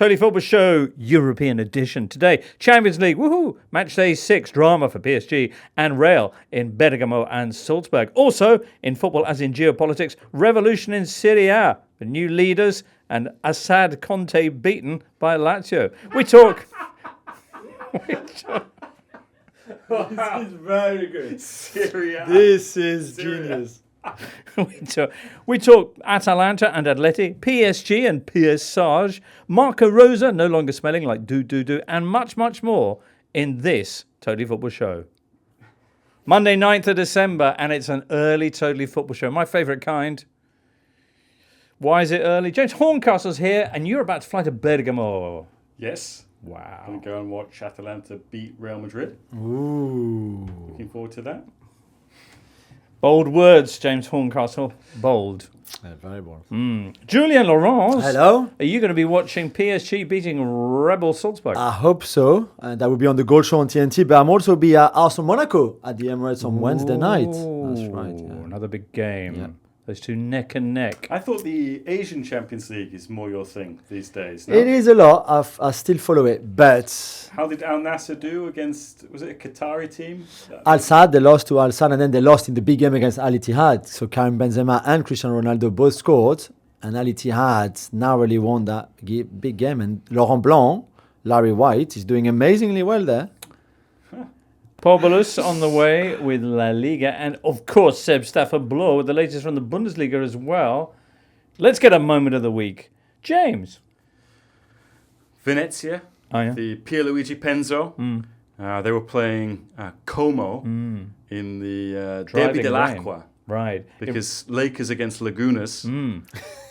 Totally Football Show European edition. Today, Champions League, woohoo! Matchday 6, drama for PSG and Real in Bergamo and Salzburg. Also, in football as in geopolitics, revolution in Serie A, the new leaders, and Assad Conte beaten by Lazio. We talk... This is very good. Serie A. This is genius. we talk Atalanta and Atleti, PSG and PSG, Marco Rosa, no longer smelling like do, and much, much more in this Totally Football Show. Monday, 9th of December, and it's an early Totally Football Show. My favourite kind. Why is it early? James Horncastle's here, and you're about to fly to Bergamo. Yes. Wow. I'm going to go and watch Atalanta beat Real Madrid. Ooh. Looking forward to that. Bold words, James Horncastle. Bold. Yeah, very bold. Julien Laurens. Hello. Are you going to be watching PSG beating Rebel Salzburg? I hope so. That will be on the Gold Show on TNT. But I'm also be at Arsenal Monaco at the Emirates on Wednesday night. That's right. Yeah. Another big game. Yeah. Those two neck and neck. I thought the Asian Champions League is more your thing these days. No? It is a lot. I still follow it. But How did Al Nassr do against, was it a Qatari team? Al Sadd, they lost to Al Sadd, and then they lost in the big game against Al Ittihad. So Karim Benzema and Cristiano Ronaldo both scored, and Al Ittihad narrowly won that big game. And Laurent Blanc, Larry White, is doing amazingly well there. Pol Ballús on the way with La Liga, and of course Seb Stafford Bloor with the latest from the Bundesliga as well. Let's get a moment of the week. James. Venezia, the Pierluigi Penzo. They were playing Como in the Derby dell'Acqua. Right. Because Lakers against Lagunas.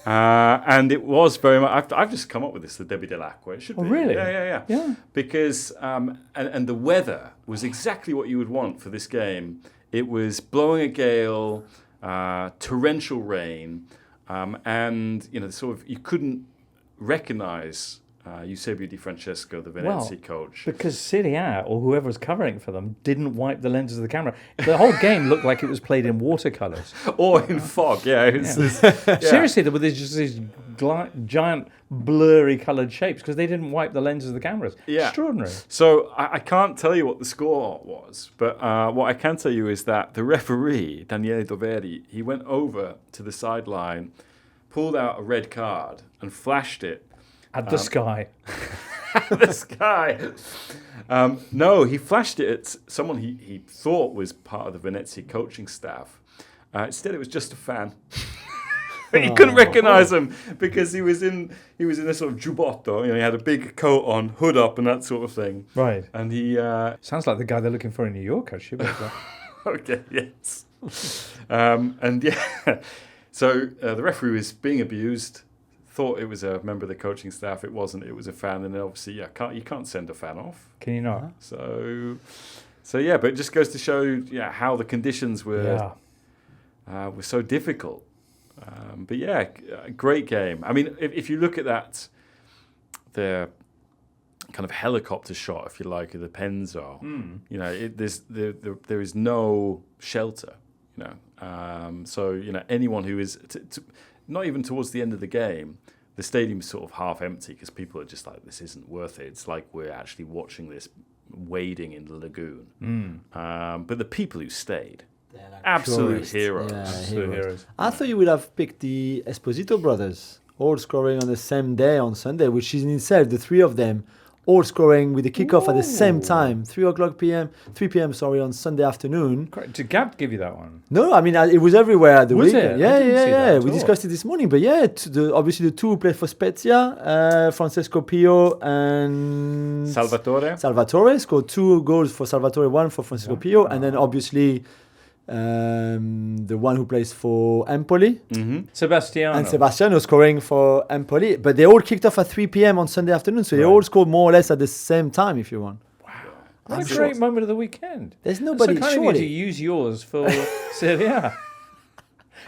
And it was very much... I've just come up with this, the Derby dell'Acqua. It should be. Really? Yeah. Because... and the weather was exactly what you would want for this game. It was blowing a gale, torrential rain, and, sort of... You couldn't recognise Eusebio Di Francesco, the Venezia coach. Because Serie A, or whoever was covering it for them, didn't wipe the lenses of the camera. The whole game looked like it was played in watercolours. Or in fog, Seriously, there were just these giant, blurry coloured shapes because they didn't wipe the lenses of the cameras. Yeah. Extraordinary. So I can't tell you what the score was, but what I can tell you is that the referee, Daniele Doveri, he went over to the sideline, pulled out a red card and flashed it at the sky. The sky. No, he flashed it at someone he thought was part of the Venezia coaching staff. Instead, it was just a fan. He couldn't recognise him because he was in a sort of giubbotto. He had a big coat on, hood up, and that sort of thing. Right. And he sounds like the guy they're looking for in New York, actually. Okay. Yes. And yeah. So the referee was being abused. Thought it was a member of the coaching staff. It wasn't. It was a fan, and obviously, you can't send a fan off. Can you not? So yeah. But it just goes to show, how the conditions were so difficult. But yeah, a great game. I mean, if you look at that, the kind of helicopter shot, if you like, of the Penzo, there is no shelter. So anyone who is not even towards the end of the game, the stadium's sort of half empty because people are just like, this isn't worth it. It's like we're actually watching this wading in the lagoon. But the people who stayed, absolute heroes. Yeah, absolute heroes. I thought you would have picked the Esposito brothers, all scoring on the same day on Sunday, which is in itself, the three of them, all scoring with the kickoff at the same time, 3 p.m. on Sunday afternoon. Did Gab give you that one? No, I mean, it was everywhere the was weekend. It? Yeah. We discussed it this morning, but obviously the two who played for Spezia, Francesco Pio and Salvatore scored 2 goals for Salvatore, 1 for Francesco Pio, and then obviously the one who plays for Empoli, Sebastiano scoring for Empoli, but they all kicked off at 3 p.m. on Sunday afternoon, so they all scored more or less at the same time, if you want. Wow, what a great moment of the weekend. There's nobody. So kind of you to use yours for Serie A.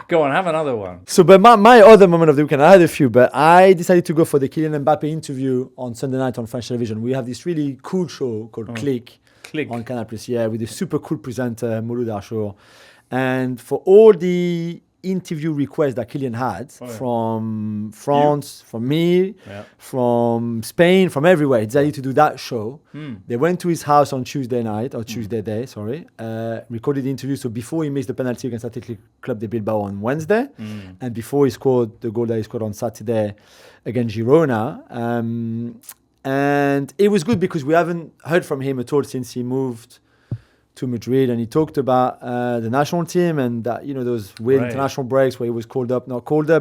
Go on, have another one. So, but my other moment of the weekend, I had a few, but I decided to go for the Kylian Mbappe interview on Sunday night on French television. We have this really cool show called Click on Canal+, with a super cool presenter, Mouloud Achour. And for all the interview requests that Kylian had from France, from me, from Spain, from everywhere. He decided to do that show. They went to his house on Tuesday day, recorded the interview. So before he missed the penalty against Athletic Club de Bilbao on Wednesday, and before he scored the goal that he scored on Saturday against Girona. And it was good because we haven't heard from him at all since he moved to Madrid, and he talked about the national team and that, those weird international breaks where he was called up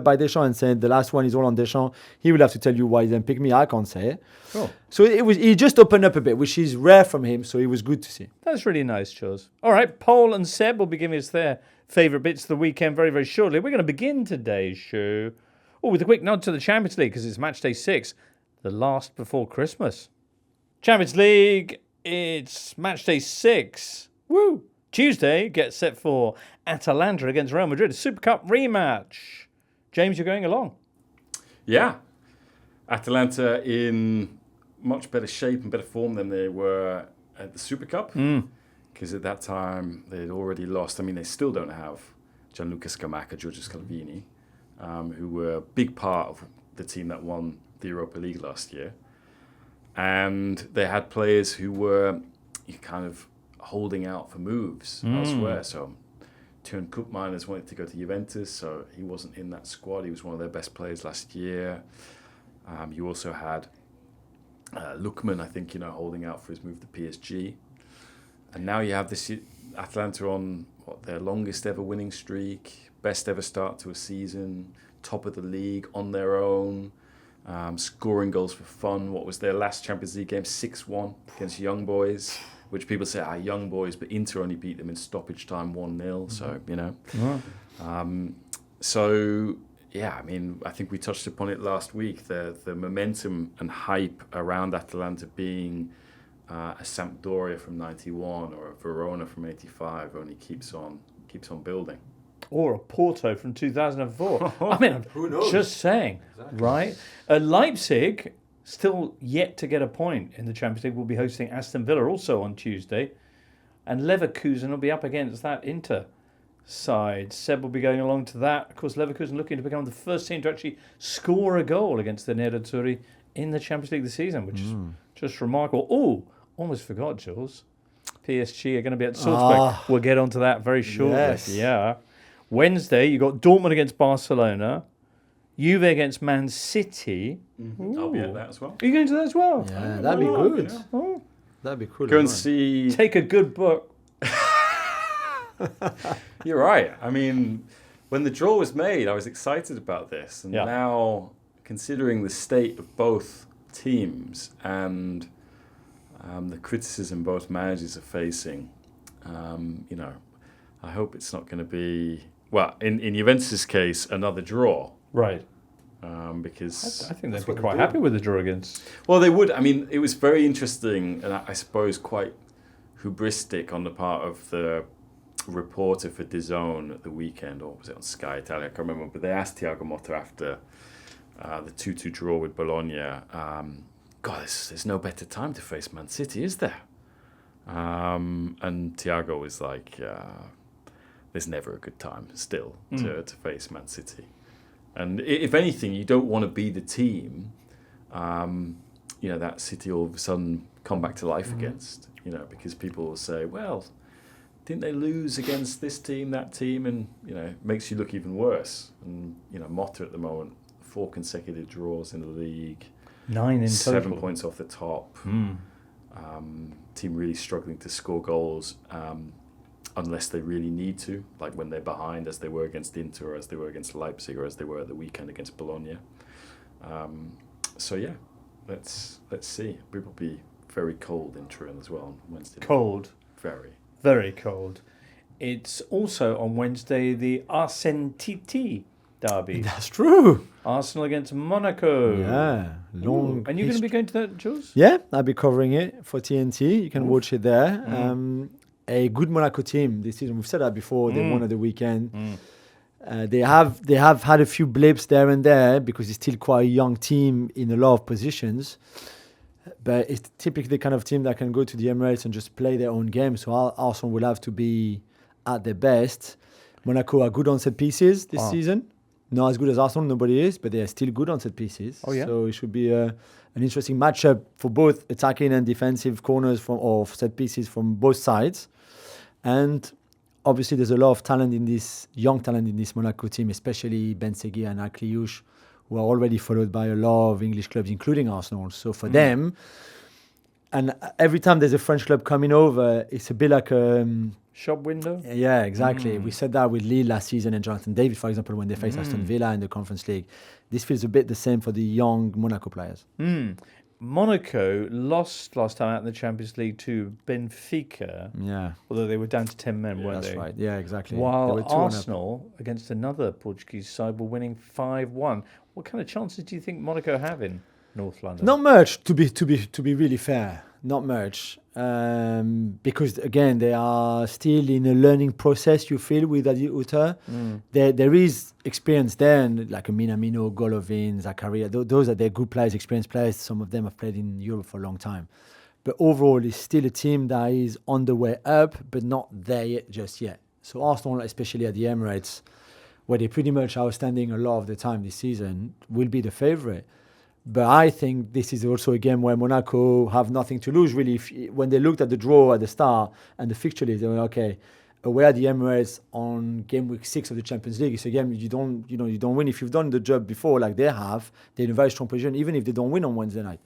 by Deschamps and said the last one is all on Deschamps. He will have to tell you why he didn't pick me. I can't say it. Oh. So he just opened up a bit, which is rare from him. So it was good to see. That's really nice, Jules. All right, Pol and Seb will be giving us their favourite bits of the weekend very, very shortly. We're going to begin today's show with a quick nod to the Champions League because it's matchday 6, the last before Christmas. Champions League. It's matchday 6. Woo! Tuesday gets set for Atalanta against Real Madrid. A Super Cup rematch. James, you're going along. Yeah. Atalanta in much better shape and better form than they were at the Super Cup. Because at that time, they'd already lost. I mean, they still don't have Gianluca Scamacca, Giorgio Scalvini, who were a big part of the team that won the Europa League last year. And they had players who were kind of holding out for moves elsewhere. So Tjörn Koopmeiners wanted to go to Juventus, so he wasn't in that squad. He was one of their best players last year. You also had Lookman, I think, holding out for his move to PSG. And now you have this Atalanta on their longest ever winning streak, best ever start to a season, top of the league on their own. Scoring goals for fun. What was their last Champions League game? 6-1 against Young Boys, which people say are Young Boys, but Inter only beat them in stoppage time 1-0. So, I mean, I think we touched upon it last week. The momentum and hype around Atalanta being a Sampdoria from 91 or a Verona from 85 only keeps on building. Or a Porto from 2004. I mean, who knows? Just saying, right? Leipzig, still yet to get a point in the Champions League, will be hosting Aston Villa also on Tuesday. And Leverkusen will be up against that Inter side. Seb will be going along to that. Of course, Leverkusen looking to become the first team to actually score a goal against the Nerazzurri in the Champions League this season, which is just remarkable. Oh, almost forgot, Jules. PSG are going to be at Salzburg. We'll get onto that very shortly. Yes. Yeah. Wednesday, you got Dortmund against Barcelona, Juve against Man City. I'll be at that as well. Are you going to that as well? Yeah, that'd be good. That'd be cool. Go and see. Take a good book. You're right. I mean, when the draw was made, I was excited about this. And now, considering the state of both teams and the criticism both managers are facing, I hope it's not going to be... Well, in Juventus' case, another draw. Right. Because... I think they'd be quite happy with the draw against... Well, they would. I mean, it was very interesting and I suppose quite hubristic on the part of the reporter for DAZN at the weekend, or was it on Sky Italia? I can't remember. But they asked Thiago Motta after the 2-2 draw with Bologna, there's no better time to face Man City, is there? And Thiago was like... there's never a good time still to face Man City. And if anything, you don't want to be the team, that City all of a sudden come back to life against, because people will say, well, didn't they lose against this team, that team? And, it makes you look even worse. And, Motta at the moment, 4 consecutive draws in the league. 9 in 7 total. points off the top. Team really struggling to score goals. Unless they really need to, like when they're behind, as they were against Inter, or as they were against Leipzig, or as they were at the weekend against Bologna. Let's see. We will be very cold in Turin as well on Wednesday. Cold. Very. Very cold. It's also on Wednesday the Arsentiti derby. That's true. Arsenal against Monaco. Yeah. Long. And you're going to be going to that, Jules? Yeah, I'll be covering it for TNT. You can watch it there. A good Monaco team this season. We've said that before. They won at the weekend. They have had a few blips there and there because it's still quite a young team in a lot of positions. But it's typically the kind of team that can go to the Emirates and just play their own game. So Arsenal will have to be at their best. Monaco are good on set pieces this season. Not as good as Arsenal, nobody is, but they are still good on set pieces. Oh, yeah. So it should be an interesting matchup for both attacking and defensive corners or set pieces from both sides. And obviously, there's a lot of talent in this, young talent in this Monaco team, especially Ben Segui and Akliouche, who are already followed by a lot of English clubs, including Arsenal. So for them, and every time there's a French club coming over, it's a bit like a shop window. Yeah, exactly. We said that with Lille last season and Jonathan David, for example, when they faced Aston Villa in the Conference League. This feels a bit the same for the young Monaco players. Monaco lost last time out in the Champions League to Benfica. Yeah. Although they were down to 10 men, weren't they? That's right. Yeah, exactly. While Arsenal, against another Portuguese side, were winning 5-1. What kind of chances do you think Monaco have in North London? Not much, to be really fair. Not much. Because, again, they are still in a learning process, you feel, with Adi Uta. There is experience there, and like a Minamino, Golovin, Zakaria. Those are their good players, experienced players. Some of them have played in Europe for a long time. But overall, it's still a team that is on the way up, but not there yet, just yet. So Arsenal, especially at the Emirates, where they're pretty much outstanding a lot of the time this season, will be the favourite. But I think this is also a game where Monaco have nothing to lose, really. When they looked at the draw at the start and the fixture list, they were okay. Away at the Emirates on game week 6 of the Champions League, it's a game you don't win if you've done the job before, like they have. They're in a very strong position, even if they don't win on Wednesday night.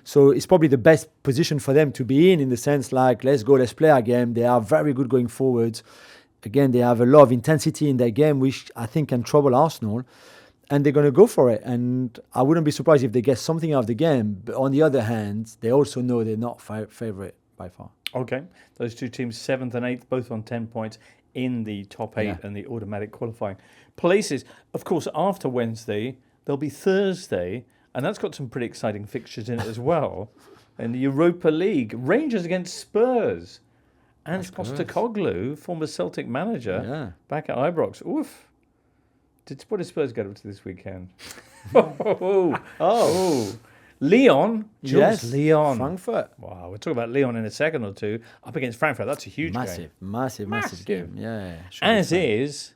So it's probably the best position for them to be in the sense like, let's go, let's play our game. They are very good going forward. Again, they have a lot of intensity in their game, which I think can trouble Arsenal. And they're going to go for it. And I wouldn't be surprised if they get something out of the game. But on the other hand, they also know they're not favourite by far. Okay. Those two teams, 7th and 8th, both on 10 points in the top 8 and the automatic qualifying places. Of course, after Wednesday, there'll be Thursday. And that's got some pretty exciting fixtures in it as well. In the Europa League, Rangers against Spurs. Ange Postecoglou, former Celtic manager, back at Ibrox. Oof. What did Spurs get up to this weekend? Leon. Yes, Leon. Frankfurt. Wow, we'll talk about Leon in a second or two. Up against Frankfurt, that's a huge game. Massive game. Yeah. As is,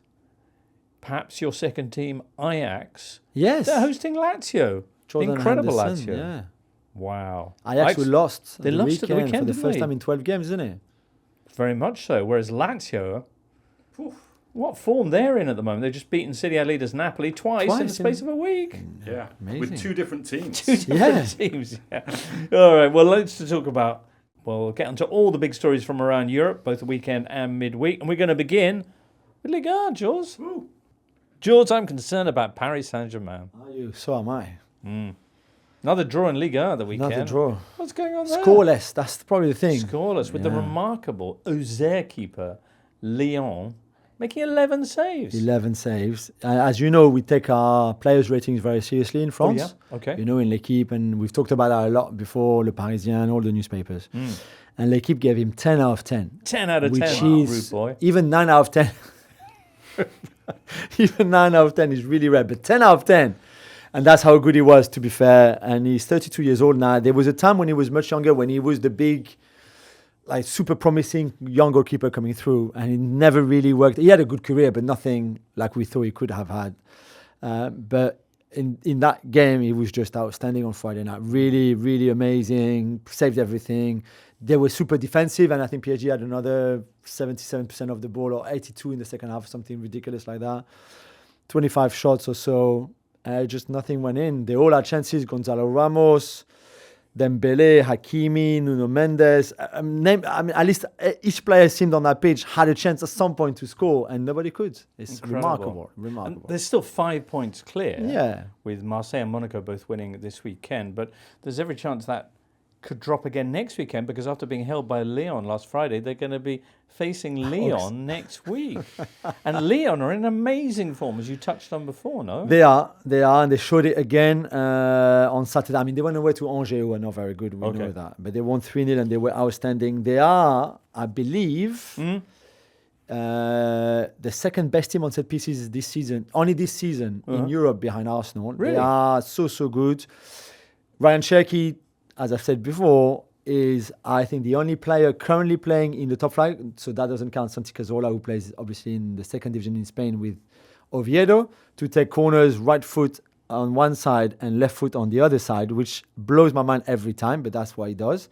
perhaps your second team, Ajax. Yes. They're hosting Lazio. Jordan Incredible Henderson, Lazio. Yeah. Wow. Ajax lost they lost at the weekend for the first they? time in 12 games, isn't it? Very much so. Whereas Lazio... What form they're in at the moment? They've just beaten Serie A leaders Napoli twice in the space of a week. Yeah, amazing. with two different teams. Two different teams, yeah. All right, well, let's talk about... Well, we'll get onto all the big stories from around Europe, both the weekend and midweek. And we're going to begin with Liga, Jules. Jules, I'm concerned about Paris Saint-Germain. Are you? So am I. Another draw in Liga the weekend. Another draw. What's going on there? Scoreless, that's probably the thing. Scoreless, with the remarkable Auxerre keeper, Lyon, making 11 saves. 11 saves. As you know, we take our players' ratings very seriously in France. Oh, yeah? Okay. You know, in L'Équipe, and we've talked about that a lot before, Le Parisien, all the newspapers. And L'Équipe gave him 10 out of 10. 10 out of 10, which is rude boy. Even 9 out of 10. Even 9 out of 10 is really rare, but 10 out of 10. And that's how good he was, to be fair. And he's 32 years old now. There was a time when he was much younger, when he was the big... like super promising young goalkeeper coming through, and it never really worked. He had a good career, but nothing like we thought he could have had. But in that game, he was just outstanding on Friday night. Really, really amazing. Saved everything. They were super defensive, and I think PSG had another 77% of the ball, or 82 in the second half, something ridiculous like that. 25 shots or so. Just nothing went in. They all had chances. Gonzalo Ramos, Dembele, Hakimi, Nuno Mendes. At least each player seemed on that pitch had a chance at some point to score, and nobody could. It's remarkable. And there's still 5 points clear. Yeah. With Marseille and Monaco both winning this weekend, but there's every chance that could drop again next weekend, because after being held by Lyon last Friday, they're going to be facing Lyon next week. And Lyon are in amazing form, as you touched on before, no? They are, and they showed it again on Saturday. I mean, they went away to Angers, who are not very good, we know that. But they won 3-0 and they were outstanding. They are, I believe, the second best team on set pieces this season, only this season, in Europe, behind Arsenal. Really? They are so good. Ryan Cherky, as I've said before, is, I think, the only player currently playing in the top flight. So that doesn't count Santi Cazorla, who plays obviously in the second division in Spain with Oviedo, to take corners, right foot on one side and left foot on the other side, which blows my mind every time, but that's what he does.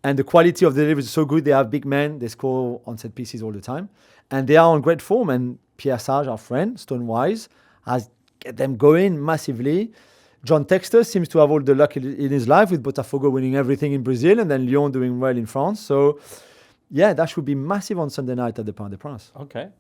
And the quality of the delivery is so good. They have big men. They score on set pieces all the time. And they are on great form. And Pierre Sage, our friend, Stonewise, has get them going massively. John Textor seems to have all the luck in his life, with Botafogo winning everything in Brazil and then Lyon doing well in France. So, yeah, that should be massive on Sunday night at the Parc des Princes. Okay.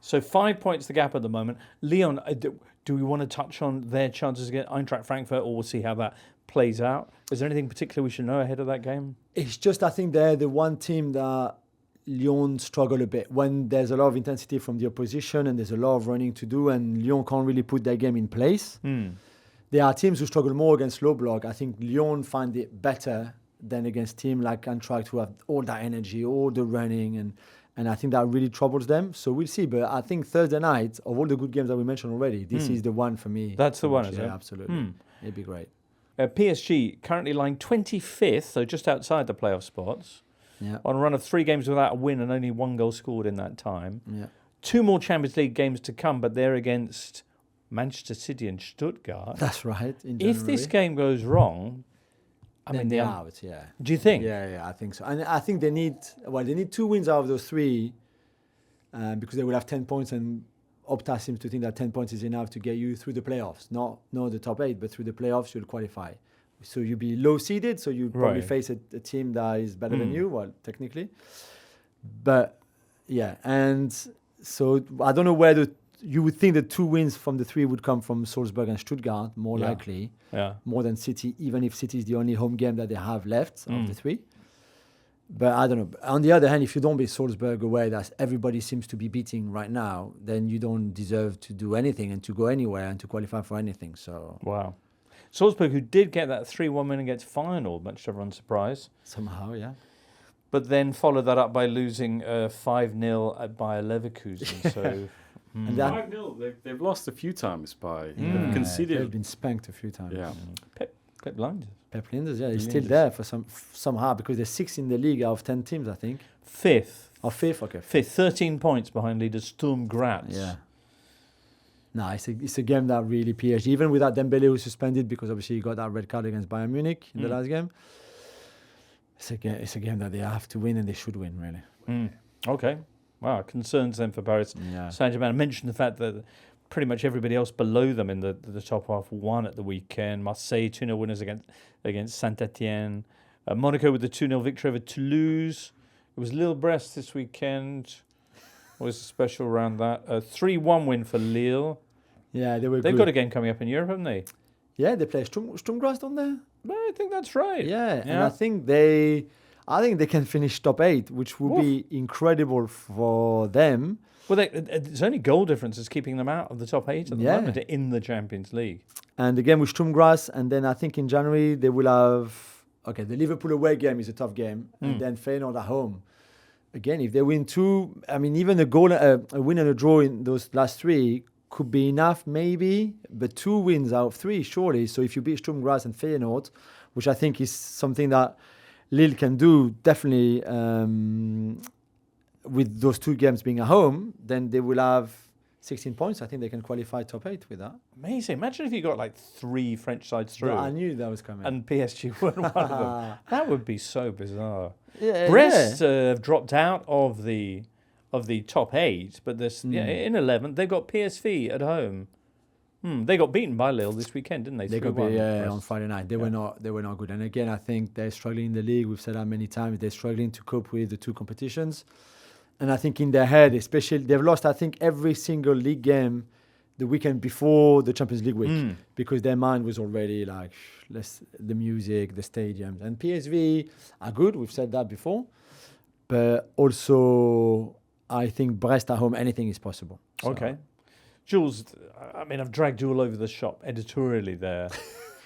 So 5 points the gap at the moment. Lyon, do we want to touch on their chances against Eintracht Frankfurt, or we'll see how that plays out? Is there anything particular we should know ahead of that game? It's just, I think they're the one team that Lyon struggle a bit when there's a lot of intensity from the opposition and there's a lot of running to do, and Lyon can't really put their game in place. There are teams who struggle more against low block. I think Lyon find it better than against teams like Eintracht, who have all that energy, all the running, and I think that really troubles them. So we'll see. But I think Thursday night, of all the good games that we mentioned already, this is the one for me. That's the one, is it? Yeah, absolutely. It'd be great. PSG currently lying 25th, so just outside the playoff spots, on a run of 3 games without a win and only 1 goal scored in that time. 2 more Champions League games to come, but they're against Manchester City and Stuttgart. That's right. If this game goes wrong, they're out. Yeah. Do you think? Yeah, I think so. And I think they need 2 wins out of those 3, because they will have 10 points, and Opta seems to think that 10 points is enough to get you through the playoffs. Not the top 8, but through the playoffs you'll qualify. So you'll be low seeded, so you probably face a team that is better than you, well, technically. But yeah, and so I don't know whether you would think that 2 wins from the 3 would come from Salzburg and Stuttgart, more likely, more than City, even if City is the only home game that they have left of the 3. But I don't know. On the other hand, if you don't beat Salzburg away, that everybody seems to be beating right now, then you don't deserve to do anything and to go anywhere and to qualify for anything. So wow. Salzburg, who did get that 3-1 win against Feyenoord, much to everyone's surprise. Somehow, yeah. But then followed that up by losing 5-0 at Bayer Leverkusen. So 5-0. They've lost a few times by conceded. They've been spanked a few times. Yeah. Pep Linders. Pep Linders, yeah, he's still there for somehow, because they're 6th in the league out of 10 teams, I think. 5th. Oh, 5th, okay. 5th, 13 points behind leader Sturm Graz. Yeah. No, it's a game that really PSG, even without Dembele, who suspended because obviously he got that red card against Bayern Munich in the last game. It's a game that they have to win, and they should win, really. Okay. Wow, concerns then for Paris Saint-Germain. I mentioned the fact that pretty much everybody else below them in the top half won at the weekend. Marseille 2-0 winners against Saint-Etienne. Monaco with the 2-0 victory over Toulouse. It was Lille-Brest this weekend. Was special around that. A 3-1 win for Lille. Yeah, they've good. Got a game coming up in Europe, haven't they? Yeah, they play Sturm Graz, don't they? I think that's right. Yeah, and I think they can finish top 8, which would be incredible for them. Well, it's only goal difference is keeping them out of the top 8 at the moment in the Champions League. And the game with Sturm Graz, and then I think in January they will have... Okay, the Liverpool away game is a tough game, and then Feyenoord at home. Again, if they win 2, I mean, even a win and a draw in those last 3 could be enough, maybe, but 2 wins out of 3, surely. So if you beat Sturm Graz and Feyenoord, which I think is something that Lille can do, definitely, with those 2 games being at home, then they will have 16 points. I think they can qualify top 8 with that. Amazing. Imagine if you got like 3 French sides through. Yeah, I knew that was coming. And PSG weren't one of them. That would be so bizarre. Brest have dropped out of the top 8, but in 11th they've got PSV at home. They got beaten by Lille this weekend, didn't they? They got beaten on Friday night. They were not good. And again, I think they're struggling in the league. We've said that many times. They're struggling to cope with the 2 competitions. And I think in their head, especially, they've lost, I think, every single league game the weekend before the Champions League week, because their mind was already like, the music, the stadiums. And PSV are good. We've said that before. But also, I think Brest at home, anything is possible. So. Okay. Jules, I mean, I've dragged you all over the shop editorially there.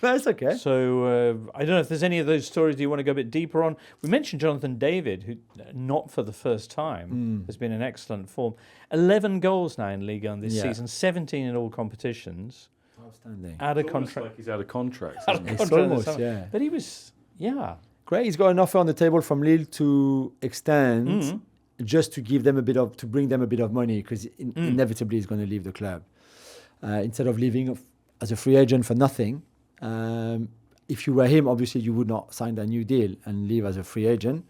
That's okay. So I don't know if there's any of those stories you want to go a bit deeper on. We mentioned Jonathan David, who, not for the first time, has been in excellent form. 11 goals now in Liga this season, 17 in all competitions. Outstanding. Out of contract. Like he's out of contract. It's almost, But he was, Great. He's got an offer on the table from Lille to extend, just to give them to bring them a bit of money, because inevitably he's going to leave the club. Instead of leaving as a free agent for nothing. If you were him, obviously you would not sign that new deal and leave as a free agent.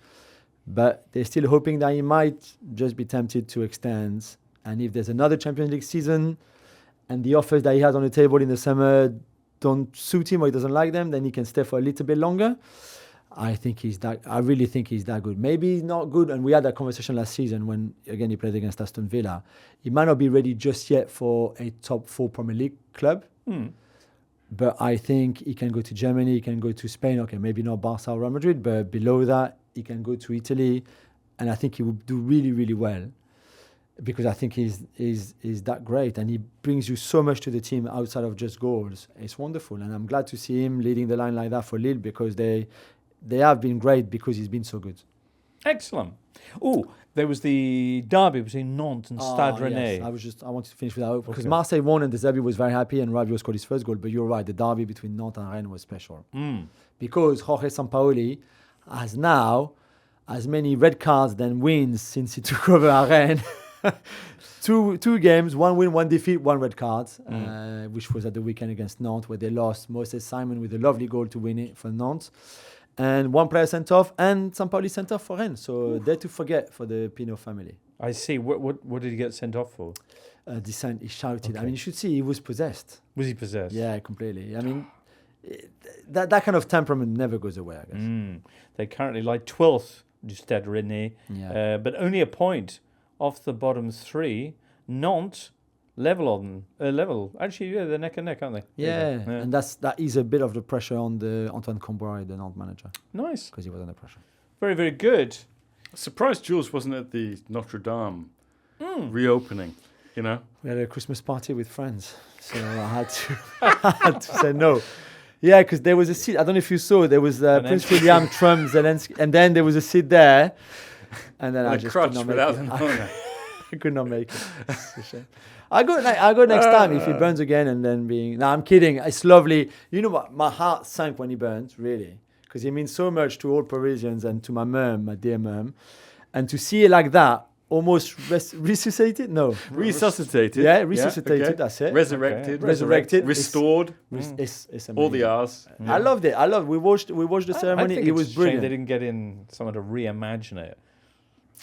But they're still hoping that he might just be tempted to extend. And if there's another Champions League season and the offers that he has on the table in the summer don't suit him or he doesn't like them, then he can stay for a little bit longer. I really think he's that good. Maybe he's not good, and we had that conversation last season when, again, he played against Aston Villa. He might not be ready just yet for a top 4 Premier League club. But I think he can go to Germany, he can go to Spain, okay, maybe not Barca or Real Madrid, but below that, he can go to Italy, and I think he will do really, really well, because I think he's that great, and he brings you so much to the team outside of just goals. It's wonderful, and I'm glad to see him leading the line like that for Lille, because they have been great because he's been so good. Excellent. Oh, there was the derby between Nantes and Stade Rennais. Yes. I wanted to finish with that, because Marseille won and the derby was very happy and Rabiot scored his first goal. But you're right, the derby between Nantes and Rennes was special. Because Jorge Sampaoli has now as many red cards than wins since he took over at Rennes. two games, 1 win, 1 defeat, 1 red card, which was at the weekend against Nantes, where they lost Moses Simon with a lovely goal to win it for Nantes. And 1 player sent off, and Sampaoli sent off for Rennes. So they're to forget for the Pinot family. I see. What did he get sent off for? Dissent. He shouted. Okay. I mean, you should see he was possessed. Was he possessed? Yeah, completely. I mean, that kind of temperament never goes away, I guess. They currently lie 12th, Stade Rennais, but only a point off the bottom 3. Nantes level. Actually, they're neck and neck, aren't they? Yeah. And that is a bit of the pressure on the Antoine Camboire, the Nantes manager. Nice. Because he was under pressure. Very, very good. Surprised Jules wasn't at the Notre Dame reopening, you know? We had a Christmas party with friends, so I had to say no. Yeah, because there was a seat, I don't know if you saw, there was Prince William, Trump, Zelensky, and then there was a seat there, and then I just could not make it. I could not make it. It's a shame. I go next time if he burns again, and then being... No, I'm kidding. It's lovely. You know what? My heart sank when he burns, really. Because he means so much to all Parisians and to my mum, my dear mum. And to see it like that, almost resuscitated? No. Resuscitated. Yeah, resuscitated, okay. That's it. Resurrected. Restored. It's amazing. All the R's. Yeah. I loved it. We watched the ceremony. I think it was brilliant. They didn't get in someone to reimagine it.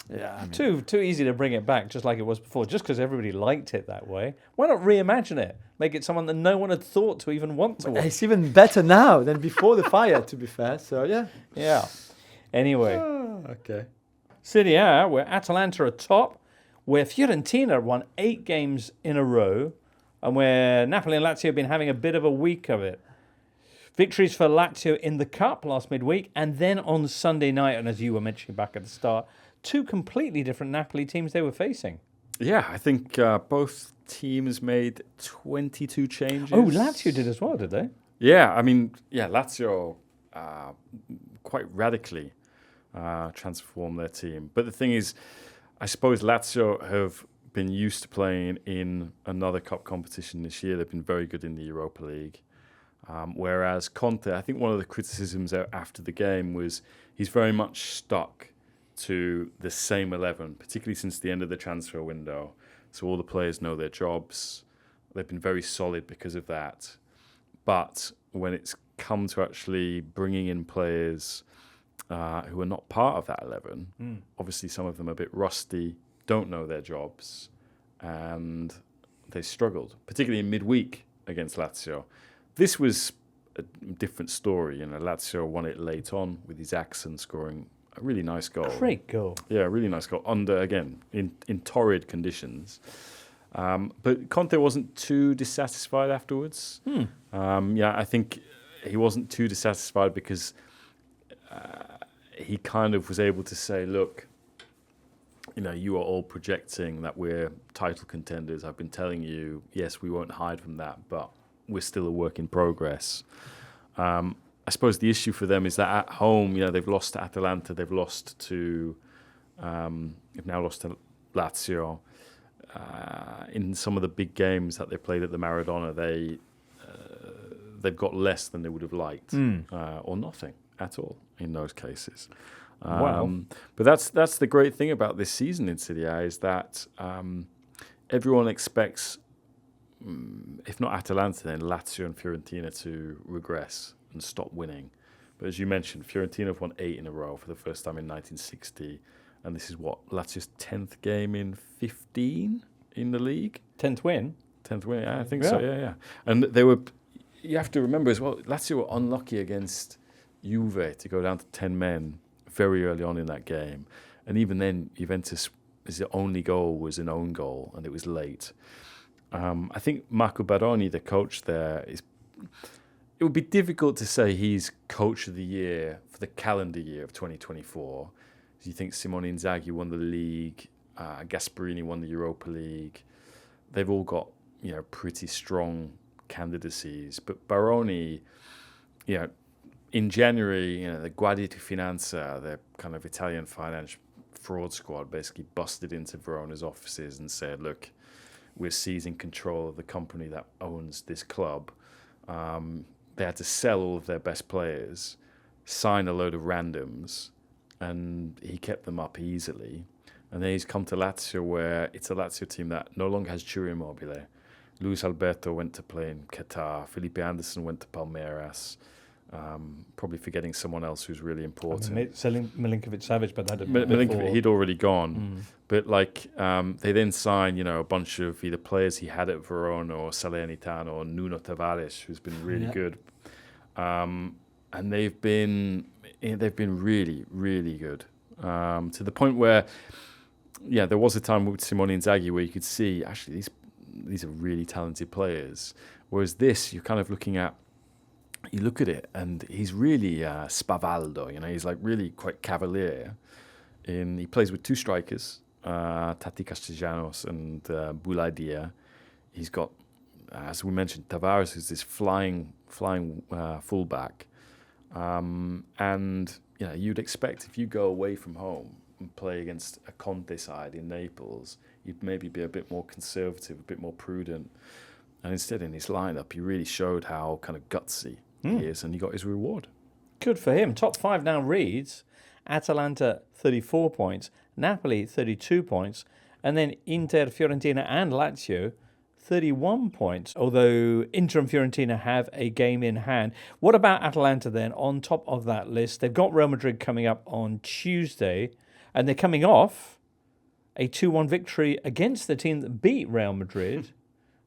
Yeah, I mean, too easy to bring it back just like it was before, just because everybody liked it that way. Why not reimagine it? Make it someone that no one had thought to even want to watch. It's even better now than before the fire, to be fair. So, yeah. Anyway. Okay. Serie A, where Atalanta are top, where Fiorentina won 8 games in a row, and where Napoli and Lazio have been having a bit of a week of it. Victories for Lazio in the Cup last midweek, and then on Sunday night, and as you were mentioning back at the start, 2 completely different Napoli teams they were facing. Yeah, I think both teams made 22 changes. Oh, Lazio did as well, did they? Yeah, I mean, Lazio quite radically transformed their team. But the thing is, I suppose Lazio have been used to playing in another cup competition this year. They've been very good in the Europa League. Whereas Conte, I think one of the criticisms after the game was he's very much stuck to the same 11, particularly since the end of the transfer window. So all the players know their jobs. They've been very solid because of that. But when it's come to actually bringing in players who are not part of that 11, obviously some of them are a bit rusty, don't know their jobs, and they struggled, particularly in midweek against Lazio. This was a different story. Lazio won it late on with Isaacson scoring a really nice goal. Great goal. Yeah, really nice goal. In torrid conditions. But Conte wasn't too dissatisfied afterwards. I think he wasn't too dissatisfied because he kind of was able to say, look, you are all projecting that we're title contenders. I've been telling you, yes, we won't hide from that, but we're still a work in progress. I suppose the issue for them is that at home, they've lost to Atalanta, they've now lost to Lazio. In some of the big games that they played at the Maradona, they've got less than they would have liked, or nothing. at all in those cases. Wow. But that's the great thing about this season in Serie A is that everyone expects, if not Atalanta, then Lazio and Fiorentina to regress and stop winning. But as you mentioned, Fiorentina have won 8 in a row for the first time in 1960. And this is what, Lazio's 10th game in 15 in the league? 10th win? 10th win, yeah, I think so, yeah. And they were, you have to remember as well, Lazio were unlucky against Juve to go down to 10 men very early on in that game. And even then, Juventus, the only goal was an own goal, and it was late. I think Marco Baroni, the coach there, it would be difficult to say he's coach of the year for the calendar year of 2024. You think Simone Inzaghi won the league, Gasperini won the Europa League. They've all got, pretty strong candidacies. But Baroni, in January, the Guardia di Finanza, the kind of Italian finance fraud squad, basically busted into Verona's offices and said, look, we're seizing control of the company that owns this club. They had to sell all of their best players, sign a load of randoms, and he kept them up easily. And then he's come to Lazio, where it's a Lazio team that no longer has Ciro Immobile. Luis Alberto went to play in Qatar. Felipe Anderson went to Palmeiras. Probably forgetting someone else who's really important. Selling Milinkovic-Savic, but that Milinkovic, he'd already gone. But they then signed, a bunch of either players he had at Verona or Salernitana or Nuno Tavares, who's been really good. And they've been really, really good. To the point where, there was a time with Simone Inzaghi where you could see, actually, these are really talented players. Whereas this, you're kind of looking at, you look at it, and he's really spavaldo. He's really quite cavalier. He plays with 2 strikers, Tati Castellanos and Bouladia. He's got, as we mentioned, Tavares, who's this flying fullback. And you'd expect if you go away from home and play against a Conte side in Naples, you'd maybe be a bit more conservative, a bit more prudent. And instead, in his lineup, he really showed how kind of gutsy he is, and he got his reward. Good for him. Top 5 now reads Atalanta 34 points, Napoli 32 points, and then Inter, Fiorentina and Lazio 31 points, although Inter and Fiorentina have a game in hand. What about Atalanta then on top of that list? They've got Real Madrid coming up on Tuesday, and they're coming off a 2-1 victory against the team that beat Real Madrid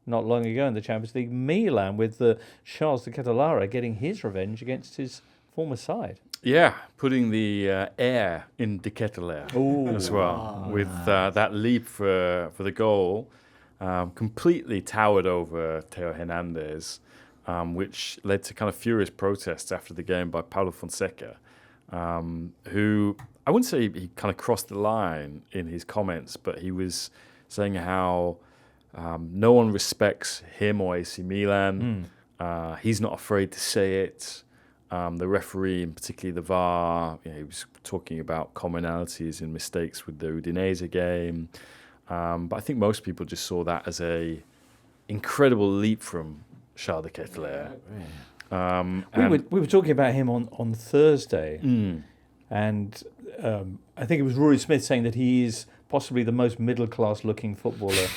not long ago in the Champions League, Milan, with Charles de Ketelaere getting his revenge against his former side. Yeah, putting the air in de Ketelaere as well, with that leap for the goal. Completely towered over Theo Hernandez, which led to kind of furious protests after the game by Paulo Fonseca, who, I wouldn't say he kind of crossed the line in his comments, but he was saying how no one respects him or AC Milan. He's not afraid to say it. The referee, and particularly the VAR, he was talking about commonalities and mistakes with the Udinese game. But I think most people just saw that as a incredible leap from Charles de Ketelaere. We were talking about him on Thursday, and I think it was Rory Smith saying that he is possibly the most middle-class looking footballer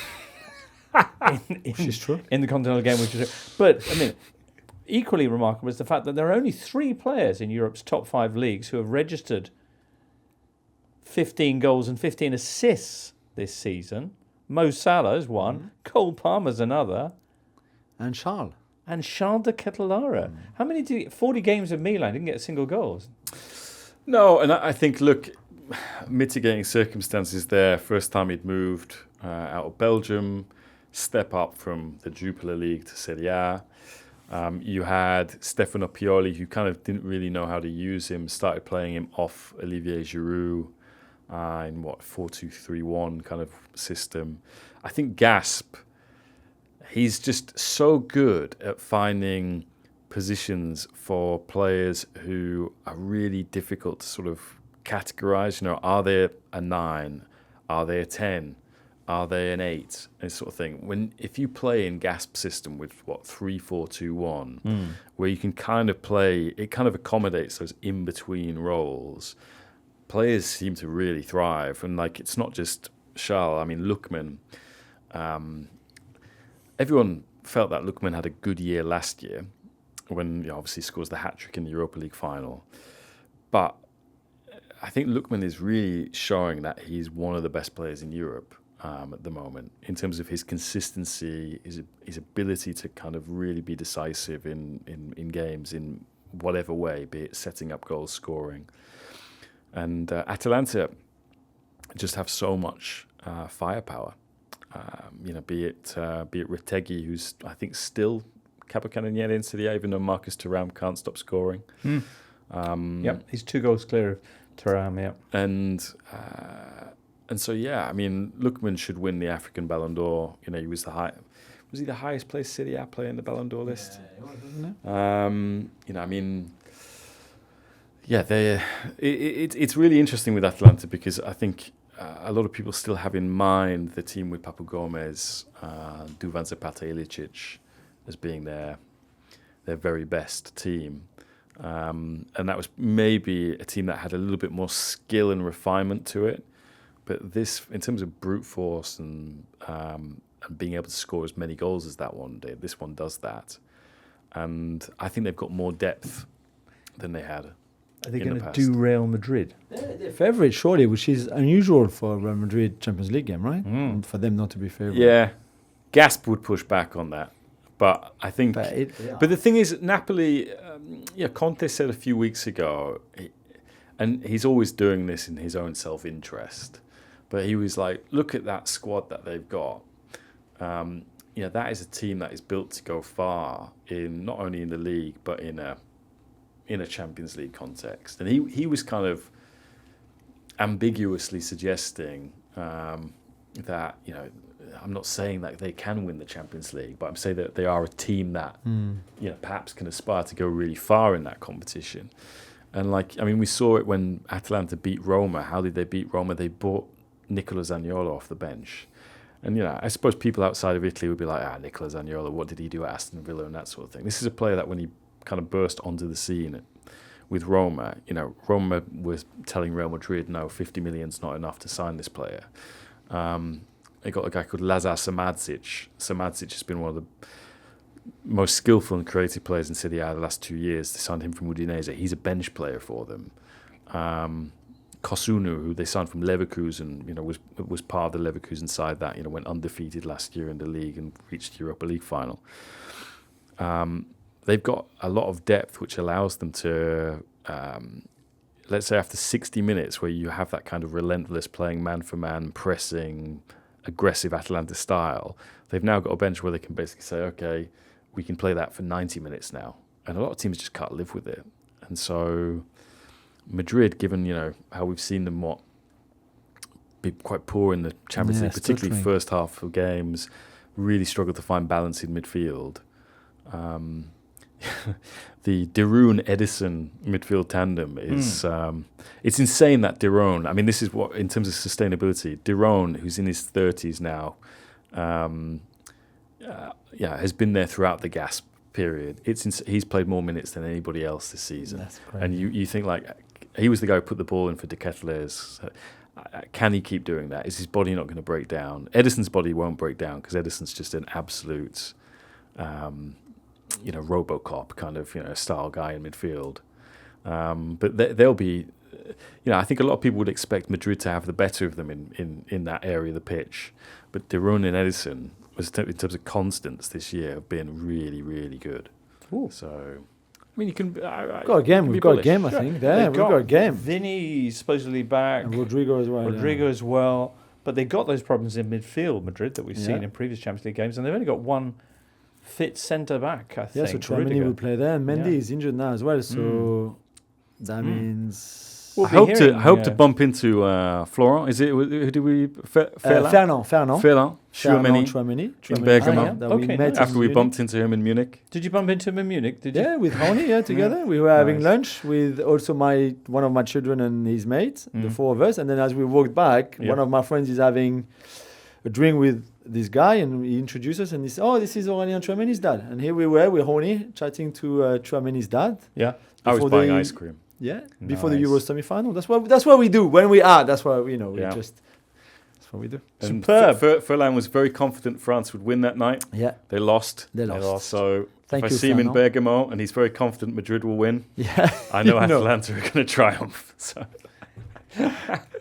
in the Continental game. But I mean, equally remarkable is the fact that there are only 3 players in Europe's top 5 leagues who have registered 15 goals and 15 assists this season. Mo Salah is one, Cole Palmer's another, and Charles de Ketelaere. How many 40 games of Milan, didn't get a single goal? No, and I think, look, mitigating circumstances there. First time he'd moved out of Belgium, step up from the Jupiler League to Serie A. You had Stefano Pioli, who kind of didn't really know how to use him, started playing him off Olivier Giroud in 4-2-3-1 kind of system. I think Gasp, he's just so good at finding positions for players who are really difficult to sort of categorize. Are they a 9? Are they a 10? are they an 8? This sort of thing. If you play in Gasp system with 3-4-2-1, where you can kind of play, it kind of accommodates those in between roles. Players seem to really thrive, and like it's not just Charles. I mean, Lookman. Everyone felt that Lookman had a good year last year, when obviously scores the hat trick in the Europa League final, but I think Lookman is really showing that he's one of the best players in Europe. At the moment, in terms of his consistency, his ability to kind of really be decisive in games in whatever way, be it setting up goals, scoring. And Atalanta just have so much firepower. Be it Retegui, who's I think still capocannoniere in Serie A, even though Marcus Thuram can't stop scoring. He's 2 goals clear of Thuram. And so, I mean, Lookman should win the African Ballon d'Or. He was he the highest placed Serie A player in the Ballon d'Or list? It's really interesting with Atalanta because I think a lot of people still have in mind the team with Papu Gomez, Duvan Zapata Ilicic as being their very best team. And that was maybe a team that had a little bit more skill and refinement to it. But this, in terms of brute force and being able to score as many goals as that one did, this one does that. And I think they've got more depth than they had. Are they going to do Real Madrid? They're favourite, surely, which is unusual for Real Madrid Champions League game, right? For them not to be favourite. Yeah. Gasp would push back on that. But I think... But the thing is, Napoli... Conte said a few weeks ago, and he's always doing this in his own self-interest, but he was like, look at that squad that they've got. That is a team that is built to go far, in not only in the league, but in a Champions League context. And he was kind of ambiguously suggesting that, I'm not saying that they can win the Champions League, but I'm saying that they are a team that perhaps can aspire to go really far in that competition. And we saw it when Atalanta beat Roma. How did they beat Roma? They brought Nicola Zaniolo off the bench. And, I suppose people outside of Italy would be like, Nicola Zaniolo, what did he do at Aston Villa and that sort of thing. This is a player that when he kind of burst onto the scene with Roma, Roma was telling Real Madrid, no, 50 million's not enough to sign this player. They got a guy called Lazar Samadzic. Samadzic has been one of the most skillful and creative players in Serie A the last 2 years. They signed him from Udinese. He's a bench player for them. Kosunu, who they signed from Leverkusen, was part of the Leverkusen side that went undefeated last year in the league and reached the Europa League final. They've got a lot of depth, which allows them to, let's say after 60 minutes, where you have that kind of relentless playing man for man, pressing, aggressive Atalanta style. They've now got a bench where they can basically say, okay, we can play that for 90 minutes now. And a lot of teams just can't live with it. And so Madrid, given, how we've seen them be quite poor in the Champions League, particularly first half of games, really struggled to find balance in midfield. The Deroon Edison midfield tandem is it's insane that Deroon, this is what, in terms of sustainability, Deroon, who's in his 30s now, has been there throughout the Gasp period. He's played more minutes than anybody else this season. That's great. And you think he was the guy who put the ball in for De Ketelaere. Can he keep doing that? Is his body not going to break down? Edison's body won't break down because Edison's just an absolute RoboCop kind of style guy in midfield. But they'll be, I think a lot of people would expect Madrid to have the better of them in that area of the pitch. But Deroon and Edison, in terms of constants this year, have been really, really good. Ooh. So, you can... We've got a game, I think. Yeah, we've got a game. Vinny's supposedly back. And Rodrigo as well. But they got those problems in midfield, Madrid, that we've seen in previous Champions League games. And they've only got one fit centre-back, I think. Yeah, so Tchouaméni will play there. And Mendy is injured now as well. So that means... I hope to bump into Florent. Is it? Who do we? Fernand. Tchouaméni in Bergamo. Okay, after we bumped into him in Munich. Did you bump into him in Munich? Did you? Yeah, with Honey. Together. We were having lunch with also one of my children and his mates, the four of us. And then as we walked back, one of my friends is having a drink with this guy, and he introduced us, and he said, "Oh, this is Aurélien Tchouameni's dad." And here we were with Horny chatting to Tchouameni's dad. Yeah, I was buying ice cream. Yeah, before the Euro semi-final. That's what we do when we are. That's what we just. That's what we do. And Superb. Furlan was very confident France would win that night. Yeah, they lost. They lost. So Thank if you, I see him in Fernand. Bergamo and he's very confident Madrid will win, yeah, I know Atalanta are going to triumph. So.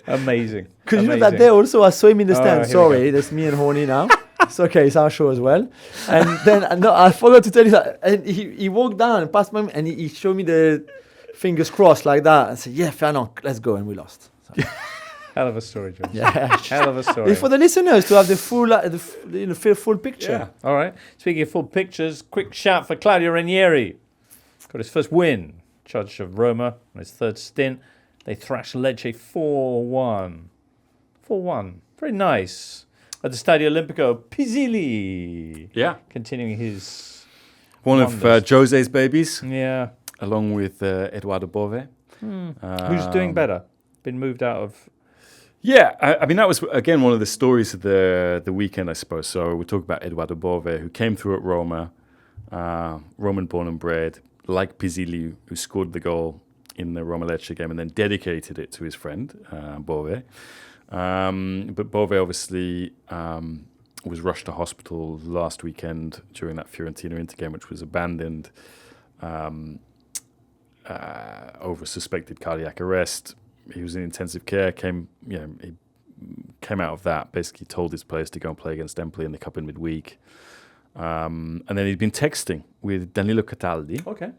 Amazing. Because you know that day also I saw him in the stand. here Sorry, that's me and Horny now. It's okay, it's our show as well. And then I forgot to tell you that. And he walked down and passed by me, and he showed me the fingers crossed like that, and said, "Yeah, Fernand, let's go," and we lost. So. Hell of a story, John. Yeah, hell of a story. It's for the listeners to have the full picture. Yeah. All right. Speaking of full pictures, quick shout for Claudio Ranieri. Got his first win, judge of Roma on his third stint. They thrashed Lecce 4-1. 4-1. Very nice. At the Stadio Olimpico, Pizzilli. Yeah. Continuing his one wonders. of Jose's babies. Yeah. Along with Eduardo Bove. Who's doing better? Been moved out of... Yeah, I mean, that was, again, one of the stories of the weekend, I suppose. So we talk about Eduardo Bove, who came through at Roma, Roman born and bred, like Pizzilli, who scored the goal in the Roma Lecce game and then dedicated it to his friend, Bove. But Bove obviously was rushed to hospital last weekend during that Fiorentina-Inter game, which was abandoned over suspected cardiac arrest. He was in intensive care. He came out of that. Basically, told his players to go and play against Empoli in the cup in midweek. And then he'd been texting with Danilo Cataldi. Okay.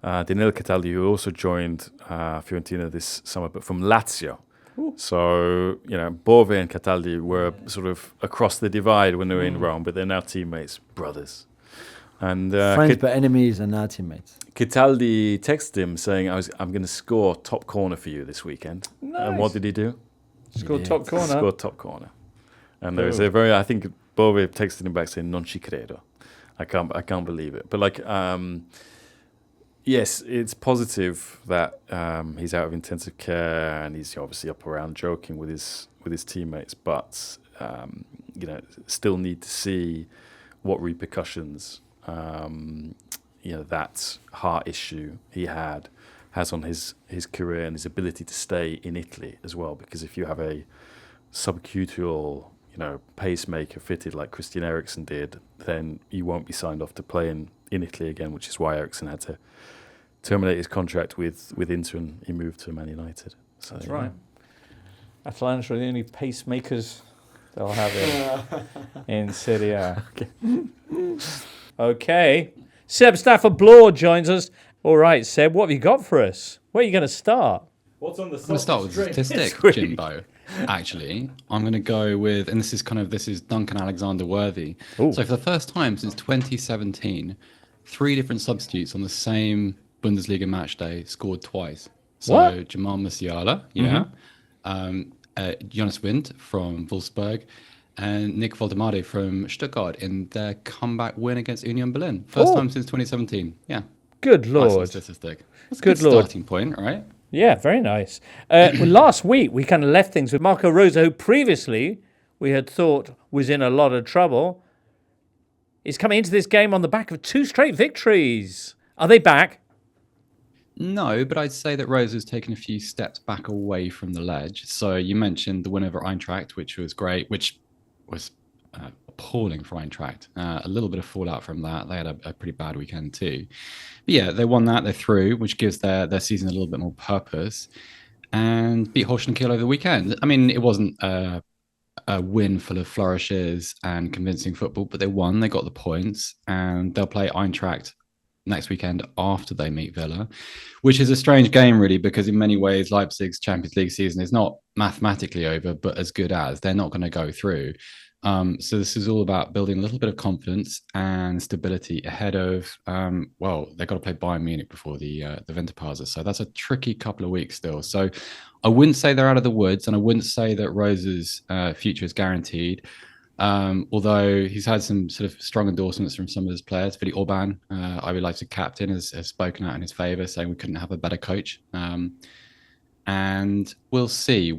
Danilo Cataldi, who also joined Fiorentina this summer, but from Lazio. Ooh. So, Bove and Cataldi were sort of across the divide when they were in Rome, but they're now teammates, brothers. And friends but enemies and now teammates. Cataldi texted him saying, I'm going to score top corner for you this weekend. Nice. And what did he do? Scored top corner. Scored top corner. And there was I think Bove texted him back saying, non ci credo. I can't believe it. But yes, it's positive that he's out of intensive care and he's obviously up around joking with his teammates, but still need to see what repercussions that heart issue he has on his career and his ability to stay in Italy as well. Because if you have a subcutaneous pacemaker fitted like Christian Eriksen did, then you won't be signed off to play in Italy again, which is why Eriksen had to terminate his contract with Inter and he moved to Man United. So, that's right. Atalanta are the only pacemakers they'll have in Serie A. Okay. Seb Stafford Bloor joins us. All right, Seb, what have you got for us? Where are you going to start? What's on the I'm going to start with a statistic, Jimbo. Actually, I'm going to go with, and this is Duncan Alexander worthy. Ooh. So for the first time since 2017, 3 different substitutes on the same Bundesliga match day scored twice. So what? Jamal Musiala, Jonas Wind from Wolfsburg, and Nick Voldemade from Stuttgart in their comeback win against Union Berlin. First time since 2017. Yeah. Good Lord. Nice statistic. That's a good Lord. Starting point, right? Yeah, very nice. Well, last week, we kind of left things with Marco Rosa, who previously we had thought was in a lot of trouble. He's coming into this game on the back of 2 straight victories. Are they back? No, but I'd say that Rose has taken a few steps back away from the ledge. So you mentioned the win over Eintracht, which was great, which was appalling for Eintracht. A little bit of fallout from that. They had a pretty bad weekend too. But yeah, they won that. They're through, which gives their season a little bit more purpose. And beat Holstein Kiel over the weekend. I mean, it wasn't a win full of flourishes and convincing football, but they won. They got the points. And they'll play Eintracht next weekend after they meet Villa, which is a strange game really, because in many ways Leipzig's Champions League season is not mathematically over, but as good as. They're not going to go through. So this is all about building a little bit of confidence and stability ahead of, they've got to play Bayern Munich before the Winterpause. So that's a tricky couple of weeks still. So I wouldn't say they're out of the woods, and I wouldn't say that Rose's future is guaranteed. Although he's had some sort of strong endorsements from some of his players. Vili Orban, I would like to captain, has spoken out in his favour, saying we couldn't have a better coach. And we'll see.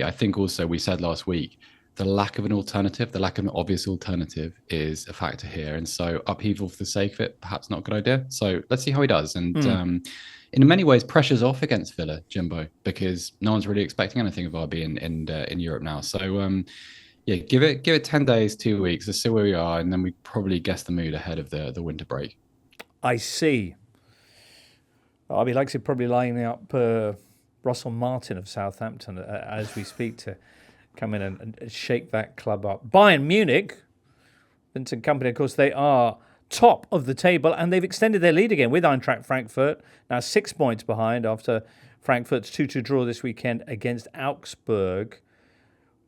I think also we said last week the lack of an alternative, the lack of an obvious alternative is a factor here. And so upheaval for the sake of it, perhaps not a good idea. So let's see how he does. And in many ways, pressure's off against Villa, Jimbo, because no one's really expecting anything of RB in Europe now. So yeah, give it 10 days, 2 weeks. Let's see where we are, and then we probably guess the mood ahead of the winter break. I see. RB likes it, probably lining up Russell Martin of Southampton as we speak to come in and shake that club up. Bayern Munich, Vincent Kompany, of course, they are top of the table, and they've extended their lead again with Eintracht Frankfurt, now 6 points behind after Frankfurt's 2-2 draw this weekend against Augsburg.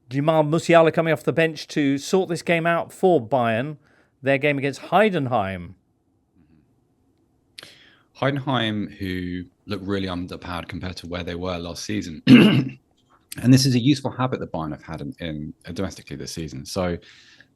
Jamal Musiala coming off the bench to sort this game out for Bayern, their game against Heidenheim. Heidenheim, who look really underpowered compared to where they were last season. And this is a useful habit that Bayern have had in domestically this season. So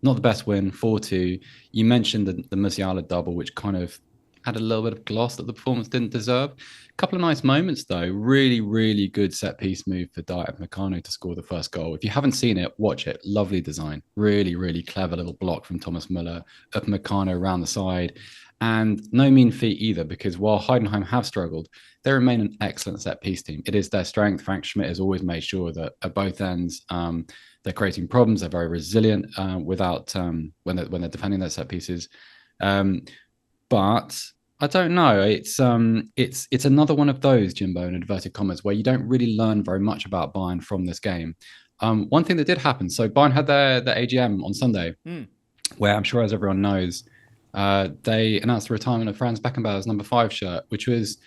not the best win, 4-2. You mentioned the Musiala double, which kind of had a little bit of gloss that the performance didn't deserve. A couple of nice moments, though. Really, really good set-piece move for Diet Meccano to score the first goal. If you haven't seen it, watch it. Lovely design. Really, really clever little block from Thomas Müller of Meccano around the side. And no mean feat either, because while Heidenheim have struggled, they remain an excellent set-piece team. It is their strength. Frank Schmidt has always made sure that at both ends, they're creating problems. They're very resilient without when they're defending their set pieces. But I don't know. It's another one of those, Jimbo, in inverted commas, where you don't really learn very much about Bayern from this game. One thing that did happen, so Bayern had their AGM on Sunday, where I'm sure, as everyone knows, they announced the retirement of Franz Beckenbauer's number 5 shirt, which was,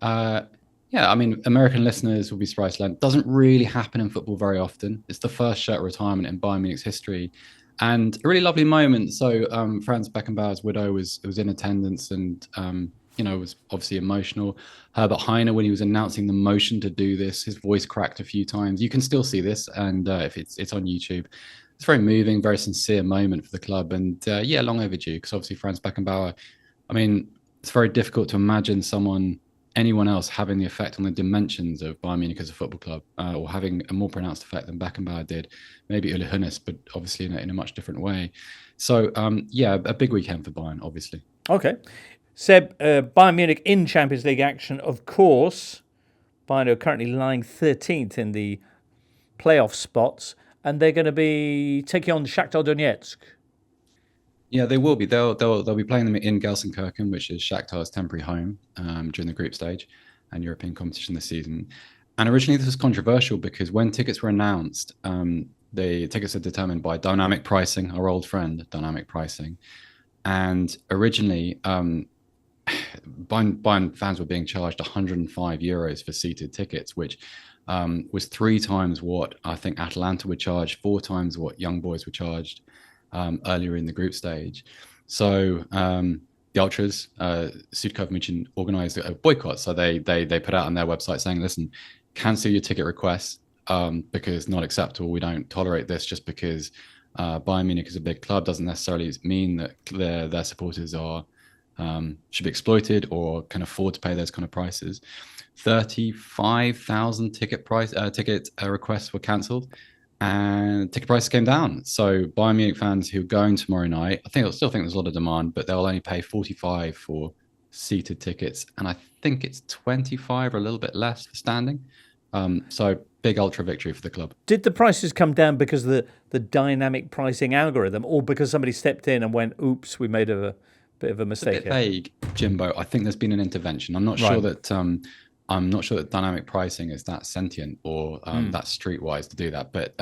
I mean, American listeners will be surprised to learn, doesn't really happen in football very often. It's the first shirt retirement in Bayern Munich's history. And a really lovely moment. So Franz Beckenbauer's widow was in attendance and, was obviously emotional. Herbert Heine, when he was announcing the motion to do this, his voice cracked a few times. You can still see this, and if it's on YouTube. It's very moving, very sincere moment for the club. And long overdue, because obviously Franz Beckenbauer, I mean, it's very difficult to imagine anyone else having the effect on the dimensions of Bayern Munich as a football club, or having a more pronounced effect than Beckenbauer did. Maybe Uli Hoeneß, but obviously in a much different way. So, a big weekend for Bayern, obviously. Okay. Seb, Bayern Munich in Champions League action, of course. Bayern are currently lying 13th in the playoff spots, and they're going to be taking on Shakhtar Donetsk. Yeah, they will be. They'll be playing them in Gelsenkirchen, which is Shakhtar's temporary home during the group stage and European competition this season. And originally this was controversial because when tickets were announced, the tickets are determined by dynamic pricing, our old friend, dynamic pricing. And originally, Bayern fans were being charged €105 for seated tickets, which was 3 times what I think Atalanta would charge, 4 times what Young Boys were charged earlier in the group stage. So the Ultras, Südkurve München, organised a boycott. So they put out on their website saying, listen, cancel your ticket requests because not acceptable. We don't tolerate this just because Bayern Munich is a big club doesn't necessarily mean that their supporters are should be exploited or can afford to pay those kind of prices. 35,000 ticket requests were cancelled, and ticket prices came down. So Bayern Munich fans who are going tomorrow night, I still think there's a lot of demand, but they'll only pay 45 for seated tickets, and I think it's 25 or a little bit less for standing. So big ultra victory for the club. Did the prices come down because of the dynamic pricing algorithm, or because somebody stepped in and went, oops, we made a bit of a mistake? It's a bit vague, Jimbo. I think there's been an intervention. I'm not sure that dynamic pricing is that sentient or that streetwise to do that, but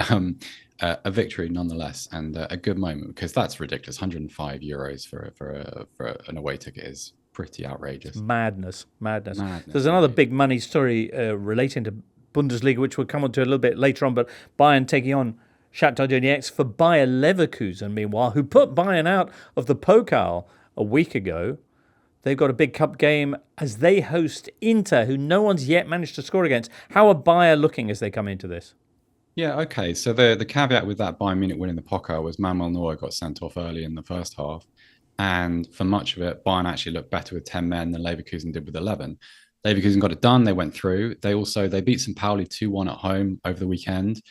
a victory nonetheless, and a good moment, because that's ridiculous. €105 for an away ticket is pretty outrageous. Madness. There's another big money story relating to Bundesliga, which we'll come on to a little bit later on, but Bayern taking on Shakhtar Donetsk for Bayer Leverkusen, meanwhile, who put Bayern out of the Pokal a week ago. They've got a big cup game as they host Inter, who no one's yet managed to score against. How are Bayer looking as they come into this? Yeah, okay. So the caveat with that Bayern Munich winning the Pokal was Manuel Neuer got sent off early in the first half. And for much of it, Bayern actually looked better with 10 men than Leverkusen did with 11. Leverkusen got it done. They went through. They beat St. Pauli 2-1 at home over the weekend.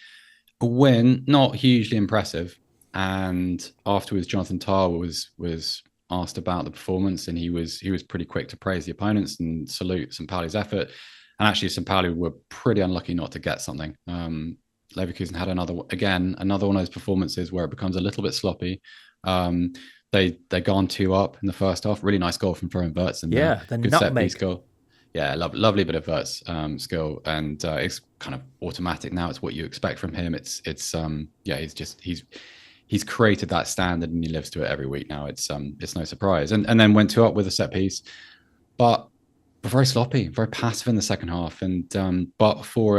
A win, not hugely impressive. And afterwards, Jonathan Tah was asked about the performance, and he was pretty quick to praise the opponents and salute St. Pauli's effort. And actually, St. Pauli were pretty unlucky not to get something. Leverkusen had another one of those performances where it becomes a little bit sloppy. They gone 2-up in the first half. Really nice goal from Florian Wirtz. Yeah, the good nutmeg. set piece goal. Yeah, lovely bit of Wirtz skill, and it's kind of automatic now. It's what you expect from him. He's created that standard, and he lives to it every week now. It's no surprise. And then went 2-up with a set piece, but very sloppy, very passive in the second half. And but for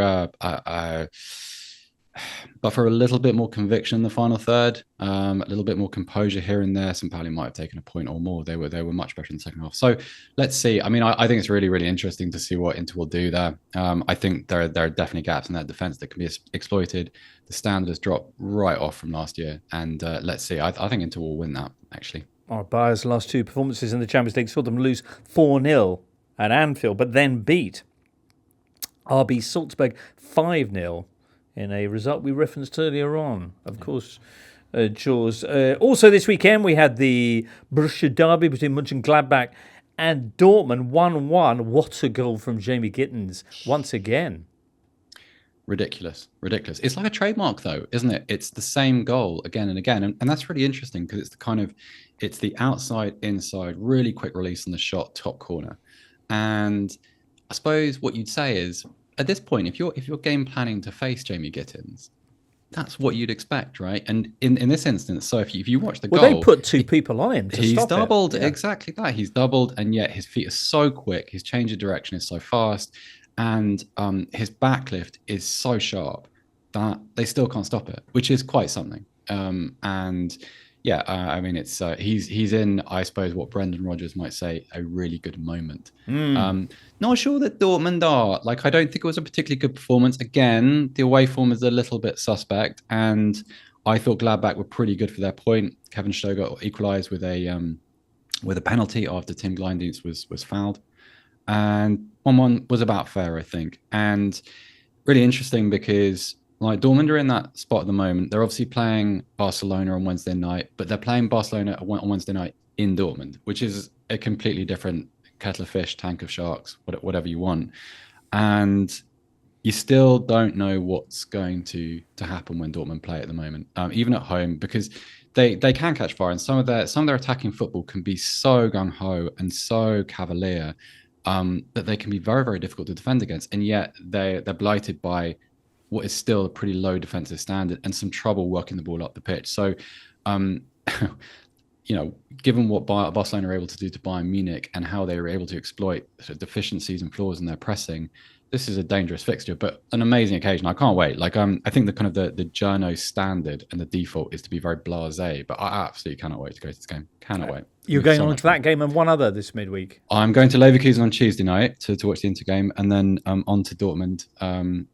a little bit more conviction in the final third, a little bit more composure here and there, St. Pauli might have taken a point or more. They were much better in the second half. So let's see. I mean, I think it's really, really interesting to see what Inter will do there. I think there are definitely gaps in that defense that can be exploited. The standard has dropped right off from last year, and let's see. I think Inter will win that, actually. Our Bayern's last two performances in the Champions League saw them lose 4-0 at Anfield, but then beat RB Salzburg 5-0 in a result we referenced earlier on. Of course, Jaws. Also this weekend, we had the Borussia derby between Mönchengladbach and Dortmund, 1-1. What a goal from Jamie Gittins once again. Ridiculous. It's like a trademark, though, isn't it? It's the same goal again and again. And that's really interesting because it's the outside, inside, really quick release on the shot, top corner. And I suppose what you'd say is, at this point, if you're game planning to face Jamie Gittins, that's what you'd expect, right? And in this instance, so if you watch the goal, they put two people on him. He's doubled exactly that. He's doubled, and yet his feet are so quick. His change of direction is so fast, and his backlift is so sharp that they still can't stop it, which is quite something. And yeah, I mean, it's he's in, I suppose, what Brendan Rodgers might say, a really good moment. Not sure that Dortmund are. Like, I don't think it was a particularly good performance. Again, the away form is a little bit suspect, and I thought Gladbach were pretty good for their point. Kevin Stöger equalised with a penalty after Tim Gleindienst was fouled, and 1-1 was about fair, I think. And really interesting because, like, Dortmund are in that spot at the moment. They're obviously playing Barcelona on Wednesday night, but they're playing Barcelona on Wednesday night in Dortmund, which is a completely different kettle of fish, tank of sharks, whatever you want. And you still don't know what's going to happen when Dortmund play at the moment, even at home, because they can catch fire, and some of their attacking football can be so gung-ho and so cavalier that they can be very, very difficult to defend against. And yet they're blighted by what is still a pretty low defensive standard and some trouble working the ball up the pitch. So, given what Barcelona are able to do to Bayern Munich and how they were able to exploit sort of deficiencies and flaws in their pressing, this is a dangerous fixture, but an amazing occasion. I can't wait. Like, I think the kind of the journo standard and the default is to be very blasé, but I absolutely cannot wait to go to this game. Cannot wait. You're going on to that game and one other this midweek. I'm going to Leverkusen on Tuesday night to watch the Inter game, and then on to Dortmund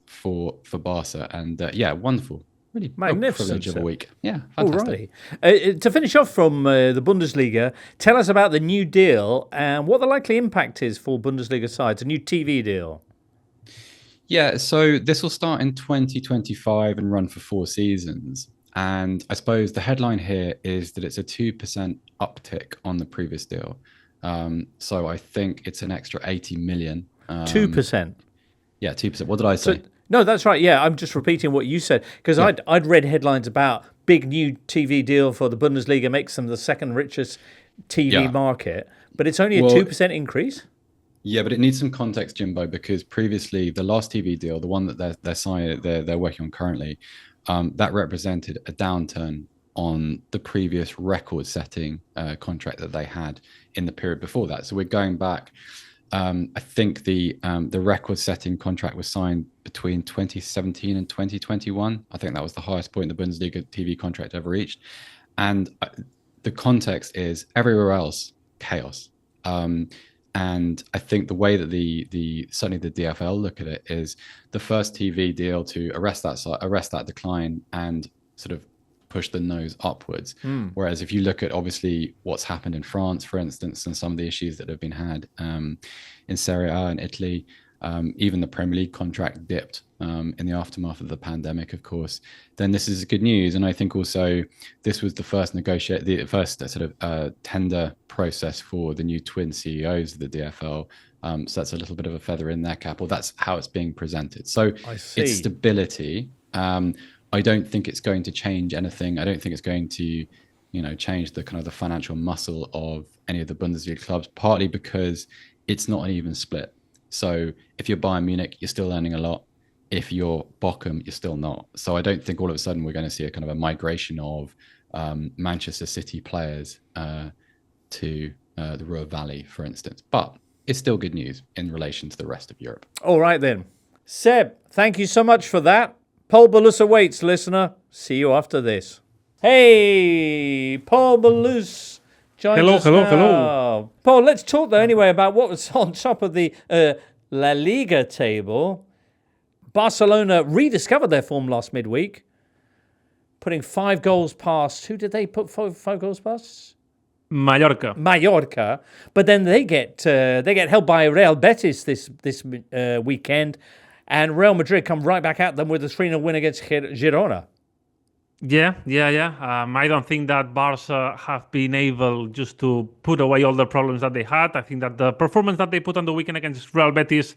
for Barca. And wonderful. Really magnificent privilege of a week. Yeah, fantastic. Alrighty. To finish off from the Bundesliga, tell us about the new deal and what the likely impact is for Bundesliga sides, a new TV deal. Yeah, so this will start in 2025 and run for 4 seasons. And I suppose the headline here is that it's a 2% uptick on the previous deal. So I think it's an extra 80 million. 2%? Yeah, 2%. What did I say? No, that's right. Yeah, I'm just repeating what you said, because I'd read headlines about big new TV deal for the Bundesliga, makes them the second richest TV market, but it's only a 2% increase? Yeah, but it needs some context, Jimbo, because previously the last TV deal, the one that they're signing, they're working on currently, that represented a downturn on the previous record-setting contract that they had in the period before that. So we're going back. I think the record-setting contract was signed between 2017 and 2021. I think that was the highest point the Bundesliga TV contract ever reached. And the context is everywhere else chaos. And I think the way that certainly the DFL look at it is the first TV deal to arrest that decline and sort of push the nose upwards. Whereas if you look at obviously what's happened in France, for instance, and some of the issues that have been had in Serie A in Italy, even the Premier League contract dipped in the aftermath of the pandemic, of course, then this is good news. And I think also this was the first sort of tender process for the new twin CEOs of the DFL. So that's a little bit of a feather in their cap, or that's how it's being presented. So it's stability. I don't think it's going to change anything. I don't think it's going to, change the kind of the financial muscle of any of the Bundesliga clubs, partly because it's not an even split. So if you're Bayern Munich, you're still earning a lot. If you're Bochum, you're still not. So I don't think all of a sudden we're going to see a kind of a migration of Manchester City players to the Ruhr Valley, for instance. But it's still good news in relation to the rest of Europe. All right, then. Seb, thank you so much for that. Pol Ballús awaits, listener. See you after this. Hey, Pol Ballús joins us now. Hello. Paul, let's talk, though, anyway, about what was on top of the La Liga table. Barcelona rediscovered their form last midweek, putting 5 goals past. Who did they put 5 goals past? Mallorca. But then they get held by Real Betis this weekend, and Real Madrid come right back at them with a 3-0 win against Girona. Yeah. I don't think that Barca have been able just to put away all the problems that they had. I think that the performance that they put on the weekend against Real Betis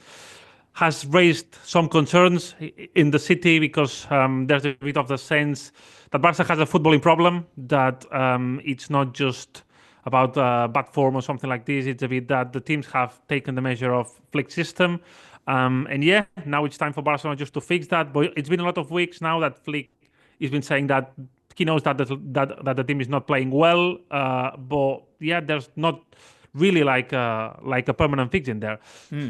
has raised some concerns in the city, because there's a bit of the sense that Barca has a footballing problem, that it's not just about bad form or something like this. It's a bit that the teams have taken the measure of Flick's system. And now it's time for Barcelona just to fix that. But it's been a lot of weeks now that Flick has been saying that he knows that the team is not playing well. But there's not really like a permanent fix in there.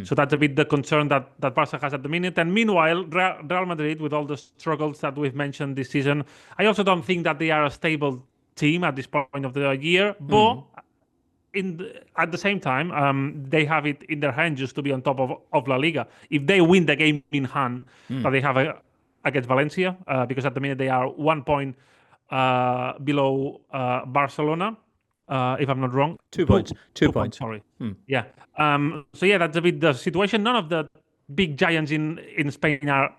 So that's a bit the concern that Barca has at the minute. And meanwhile, Real Madrid, with all the struggles that we've mentioned this season, I also don't think that they are a stable team at this point of the year. But at the same time, they have it in their hands just to be on top of La Liga. If they win the game in hand that they have against Valencia, because at the minute they are 1 point below Barcelona, if I'm not wrong. 2 points. 2 points. Sorry. Yeah. That's a bit the situation. None of the big giants in Spain are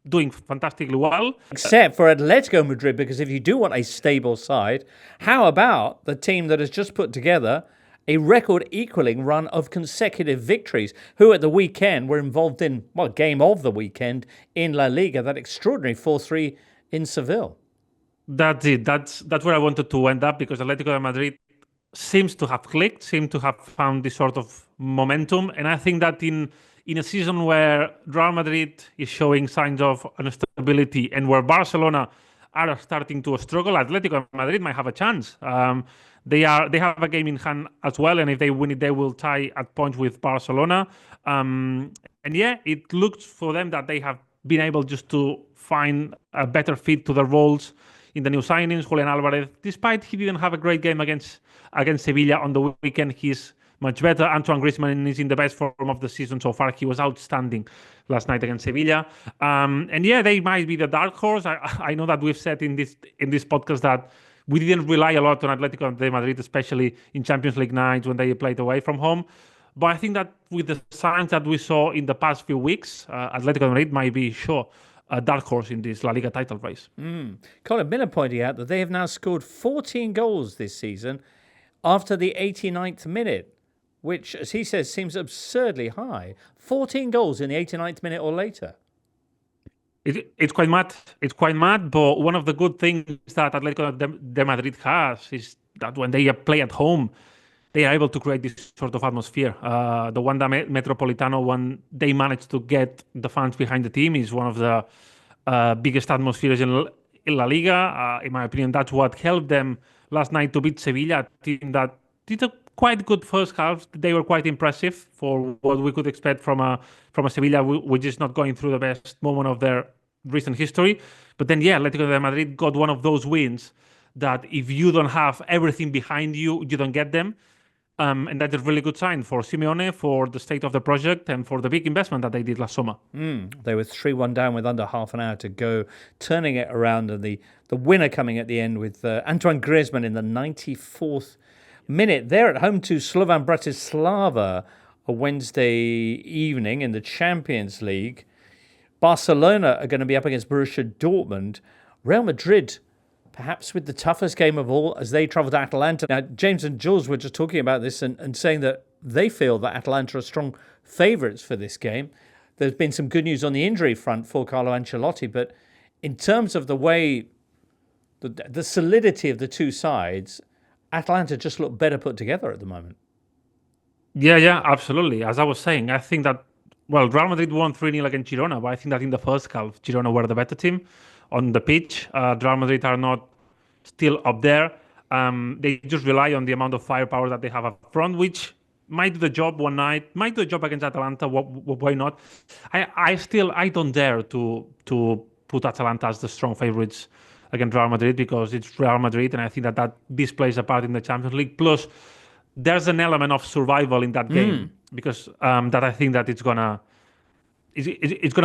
doing fantastically well. Except for Atletico Madrid, because if you do want a stable side, how about the team that has just put together a record-equaling run of consecutive victories, who at the weekend were involved in, game of the weekend in La Liga, that extraordinary 4-3 in Seville. That's it. That's where I wanted to end up, because Atletico de Madrid seems to have clicked, seem to have found this sort of momentum. And I think that in a season where Real Madrid is showing signs of instability and where Barcelona are starting to struggle, Atletico Madrid might have a chance. They have a game in hand as well, and if they win it, they will tie at points with Barcelona. It looks for them that they have been able just to find a better fit to their roles in the new signings. Julian Alvarez, despite he didn't have a great game against Sevilla on the weekend, he's much better. Antoine Griezmann is in the best form of the season so far. He was outstanding last night against Sevilla. They might be the dark horse. I know that we've said in this podcast that we didn't rely a lot on Atletico de Madrid, especially in Champions League nights when they played away from home. But I think that with the signs that we saw in the past few weeks, Atletico de Madrid might be a dark horse in this La Liga title race. Colin Miller pointing out that they have now scored 14 goals this season after the 89th minute, which, as he says, seems absurdly high. 14 goals in the 89th minute or later. It's quite mad. It's quite mad, but one of the good things that Atletico de Madrid has is that when they play at home, they are able to create this sort of atmosphere. The Wanda Metropolitano, when they manage to get the fans behind the team, is one of the biggest atmospheres in La Liga. In my opinion, that's what helped them last night to beat Sevilla, a team that did a quite good first half. They were quite impressive for what we could expect from a Sevilla, which is not going through the best moment of their recent history. But then, Atletico de Madrid got one of those wins that if you don't have everything behind you, you don't get them. And that's a really good sign for Simeone, for the state of the project, and for the big investment that they did last summer. They were 3-1 down with under half an hour to go, turning it around, and the winner coming at the end with Antoine Griezmann in the 94th minute. They're at home to Slovan Bratislava a Wednesday evening in the Champions League. Barcelona are going to be up against Borussia Dortmund. Real Madrid, perhaps with the toughest game of all, as they travel to Atalanta. Now, James and Jules were just talking about this and saying that they feel that Atalanta are strong favourites for this game. There's been some good news on the injury front for Carlo Ancelotti, but in terms of the way, the solidity of the two sides, Atalanta just look better put together at the moment. Yeah, absolutely. As I was saying, I think that, Real Madrid won 3-0 against Girona, but I think that in the first half, Girona were the better team on the pitch. Real Madrid are not still up there. They just rely on the amount of firepower that they have up front, which might do the job one night, might do the job against Atalanta. Why not? I don't dare to put Atalanta as the strong favourites against Real Madrid, because it's Real Madrid, and I think that this plays a part in the Champions League. Plus, there's an element of survival in that game, because that I think that it's gonna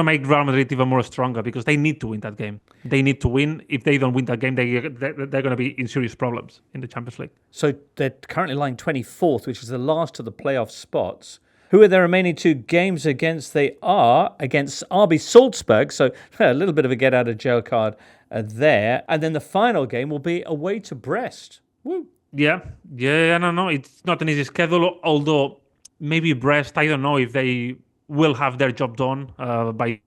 make Real Madrid even more stronger, because they need to win that game. They need to win. If they don't win that game, they're going to be in serious problems in the Champions League. So they're currently lying 24th, which is the last of the playoff spots. Who are their remaining two games against? They are against RB Salzburg, so a little bit of a get-out-of-jail card there. And then the final game will be away to Brest. Woo! Yeah, no, it's not an easy schedule, although maybe Brest, I don't know if they will have their job done by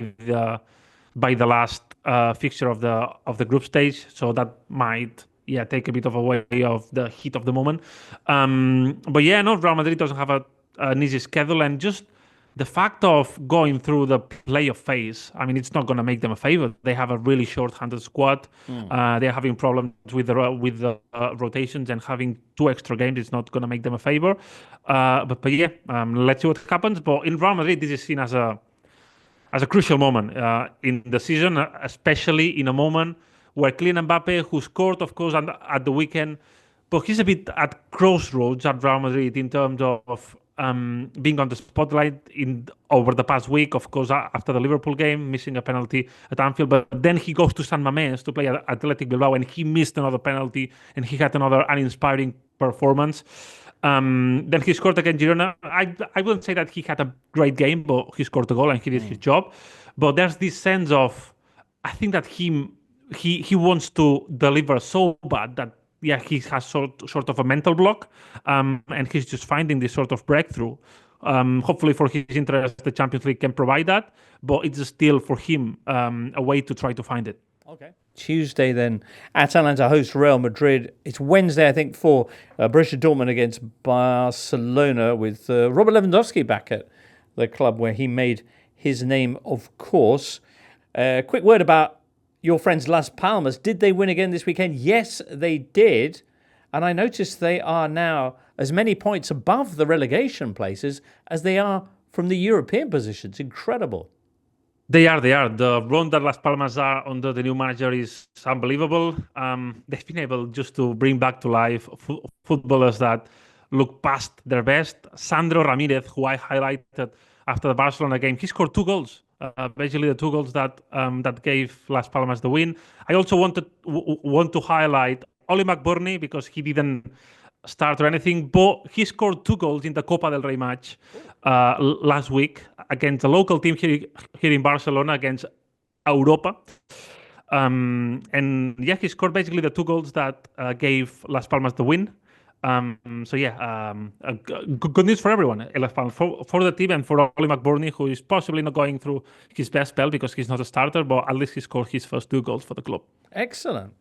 the last fixture of the group stage, so that might take a bit of away of the heat of the moment. But Real Madrid doesn't have an easy schedule, and just the fact of going through the playoff phase, I mean, it's not going to make them a favor. They have a really short-handed squad. They're having problems with the rotations, and having 2 extra games is not going to make them a favor. Let's see what happens. But in Real Madrid, this is seen as a crucial moment in the season, especially in a moment where Kylian Mbappe, who scored, of course, at the weekend, but he's a bit at crossroads at Real Madrid in terms of being on the spotlight over the past week, of course, after the Liverpool game, missing a penalty at Anfield. But then he goes to San Mamés to play at Athletic Bilbao, and he missed another penalty, and he had another uninspiring performance. Then he scored against Girona. I wouldn't say that he had a great game, but he scored a goal and he did his job. But there's this sense of, I think that he wants to deliver so bad that he has sort of a mental block, and he's just finding this sort of breakthrough. Hopefully for his interest, the Champions League can provide that, but it's still for him a way to try to find it. Okay. Tuesday then, Atalanta hosts Real Madrid. It's Wednesday, I think, for Borussia Dortmund against Barcelona, with Robert Lewandowski back at the club where he made his name, of course. Quick word about your friends Las Palmas. Did they win again this weekend? Yes, they did. And I noticed they are now as many points above the relegation places as they are from the European positions. Incredible. They are. The run that Las Palmas are under the new manager is unbelievable. They've been able just to bring back to life footballers that look past their best. Sandro Ramirez, who I highlighted after the Barcelona game, he scored 2 goals. Basically the 2 goals that gave Las Palmas the win. I also want to highlight Oli McBurney, because he didn't start or anything, but he scored 2 goals in the Copa del Rey match last week against a local team here in Barcelona, against Europa. He scored basically the 2 goals that gave Las Palmas the win. Good news for everyone, for the team, and for Oli McBurney, who is possibly not going through his best spell because he's not a starter, but at least he scored his first 2 goals for the club. Excellent.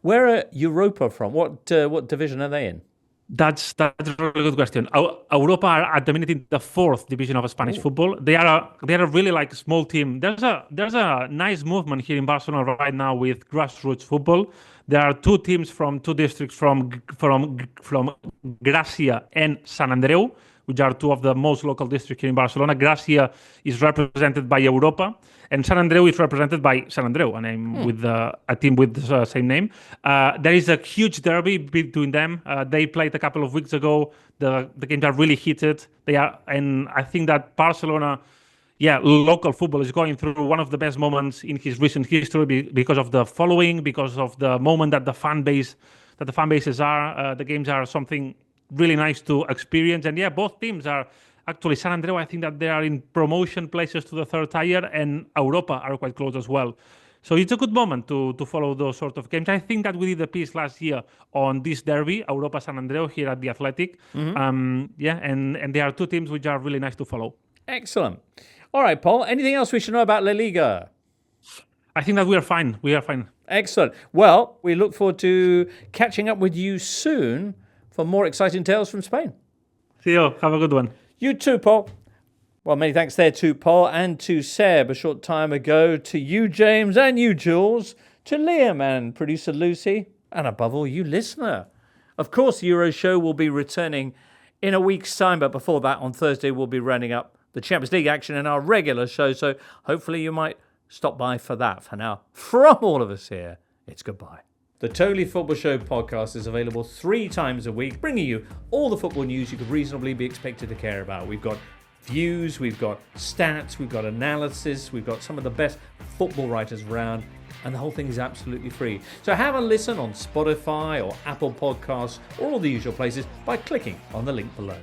Where are Europa from? What division are they in? That's a really good question. Europa are at the minute in the 4th division of Spanish football. They are a really small team. There's a nice movement here in Barcelona right now with grassroots football. There are 2 teams from 2 districts from Gracia and Sant Andreu, which are 2 of the most local districts here in Barcelona. Gracia is represented by Europa, and Sant Andreu is represented by Sant Andreu, with a team with the same name. There is a huge derby between them. They played a couple of weeks ago. The games are really heated. And I think that Barcelona, local football is going through one of the best moments in his recent history because of the following, because of the moment that the fan bases are. The games are something really nice to experience, and both teams are Actually, San Andreu, I think that they are in promotion places to the third tier, and Europa are quite close as well. So it's a good moment to follow those sort of games. I think that we did a piece last year on this derby, Europa San Andreu, here at the Athletic. And there are two teams which are really nice to follow. Excellent. All right, Paul, anything else we should know about La Liga? I think that we are fine. We are fine. Excellent. Well, we look forward to catching up with you soon for more exciting tales from Spain. See you. Have a good one. You too, Paul. Well, many thanks there to Paul and to Seb a short time ago, to you, James, and you, Jules, to Liam and producer Lucy, and above all, you, listener. Of course, the Euro show will be returning in a week's time, but before that, on Thursday, we'll be rounding up the Champions League action in our regular show, so hopefully you might stop by for that. For now, from all of us here, it's goodbye. The Totally Football Show podcast is available 3 times a week, bringing you all the football news you could reasonably be expected to care about. We've got views, we've got stats, we've got analysis, we've got some of the best football writers around, and the whole thing is absolutely free. So have a listen on Spotify or Apple Podcasts or all the usual places by clicking on the link below.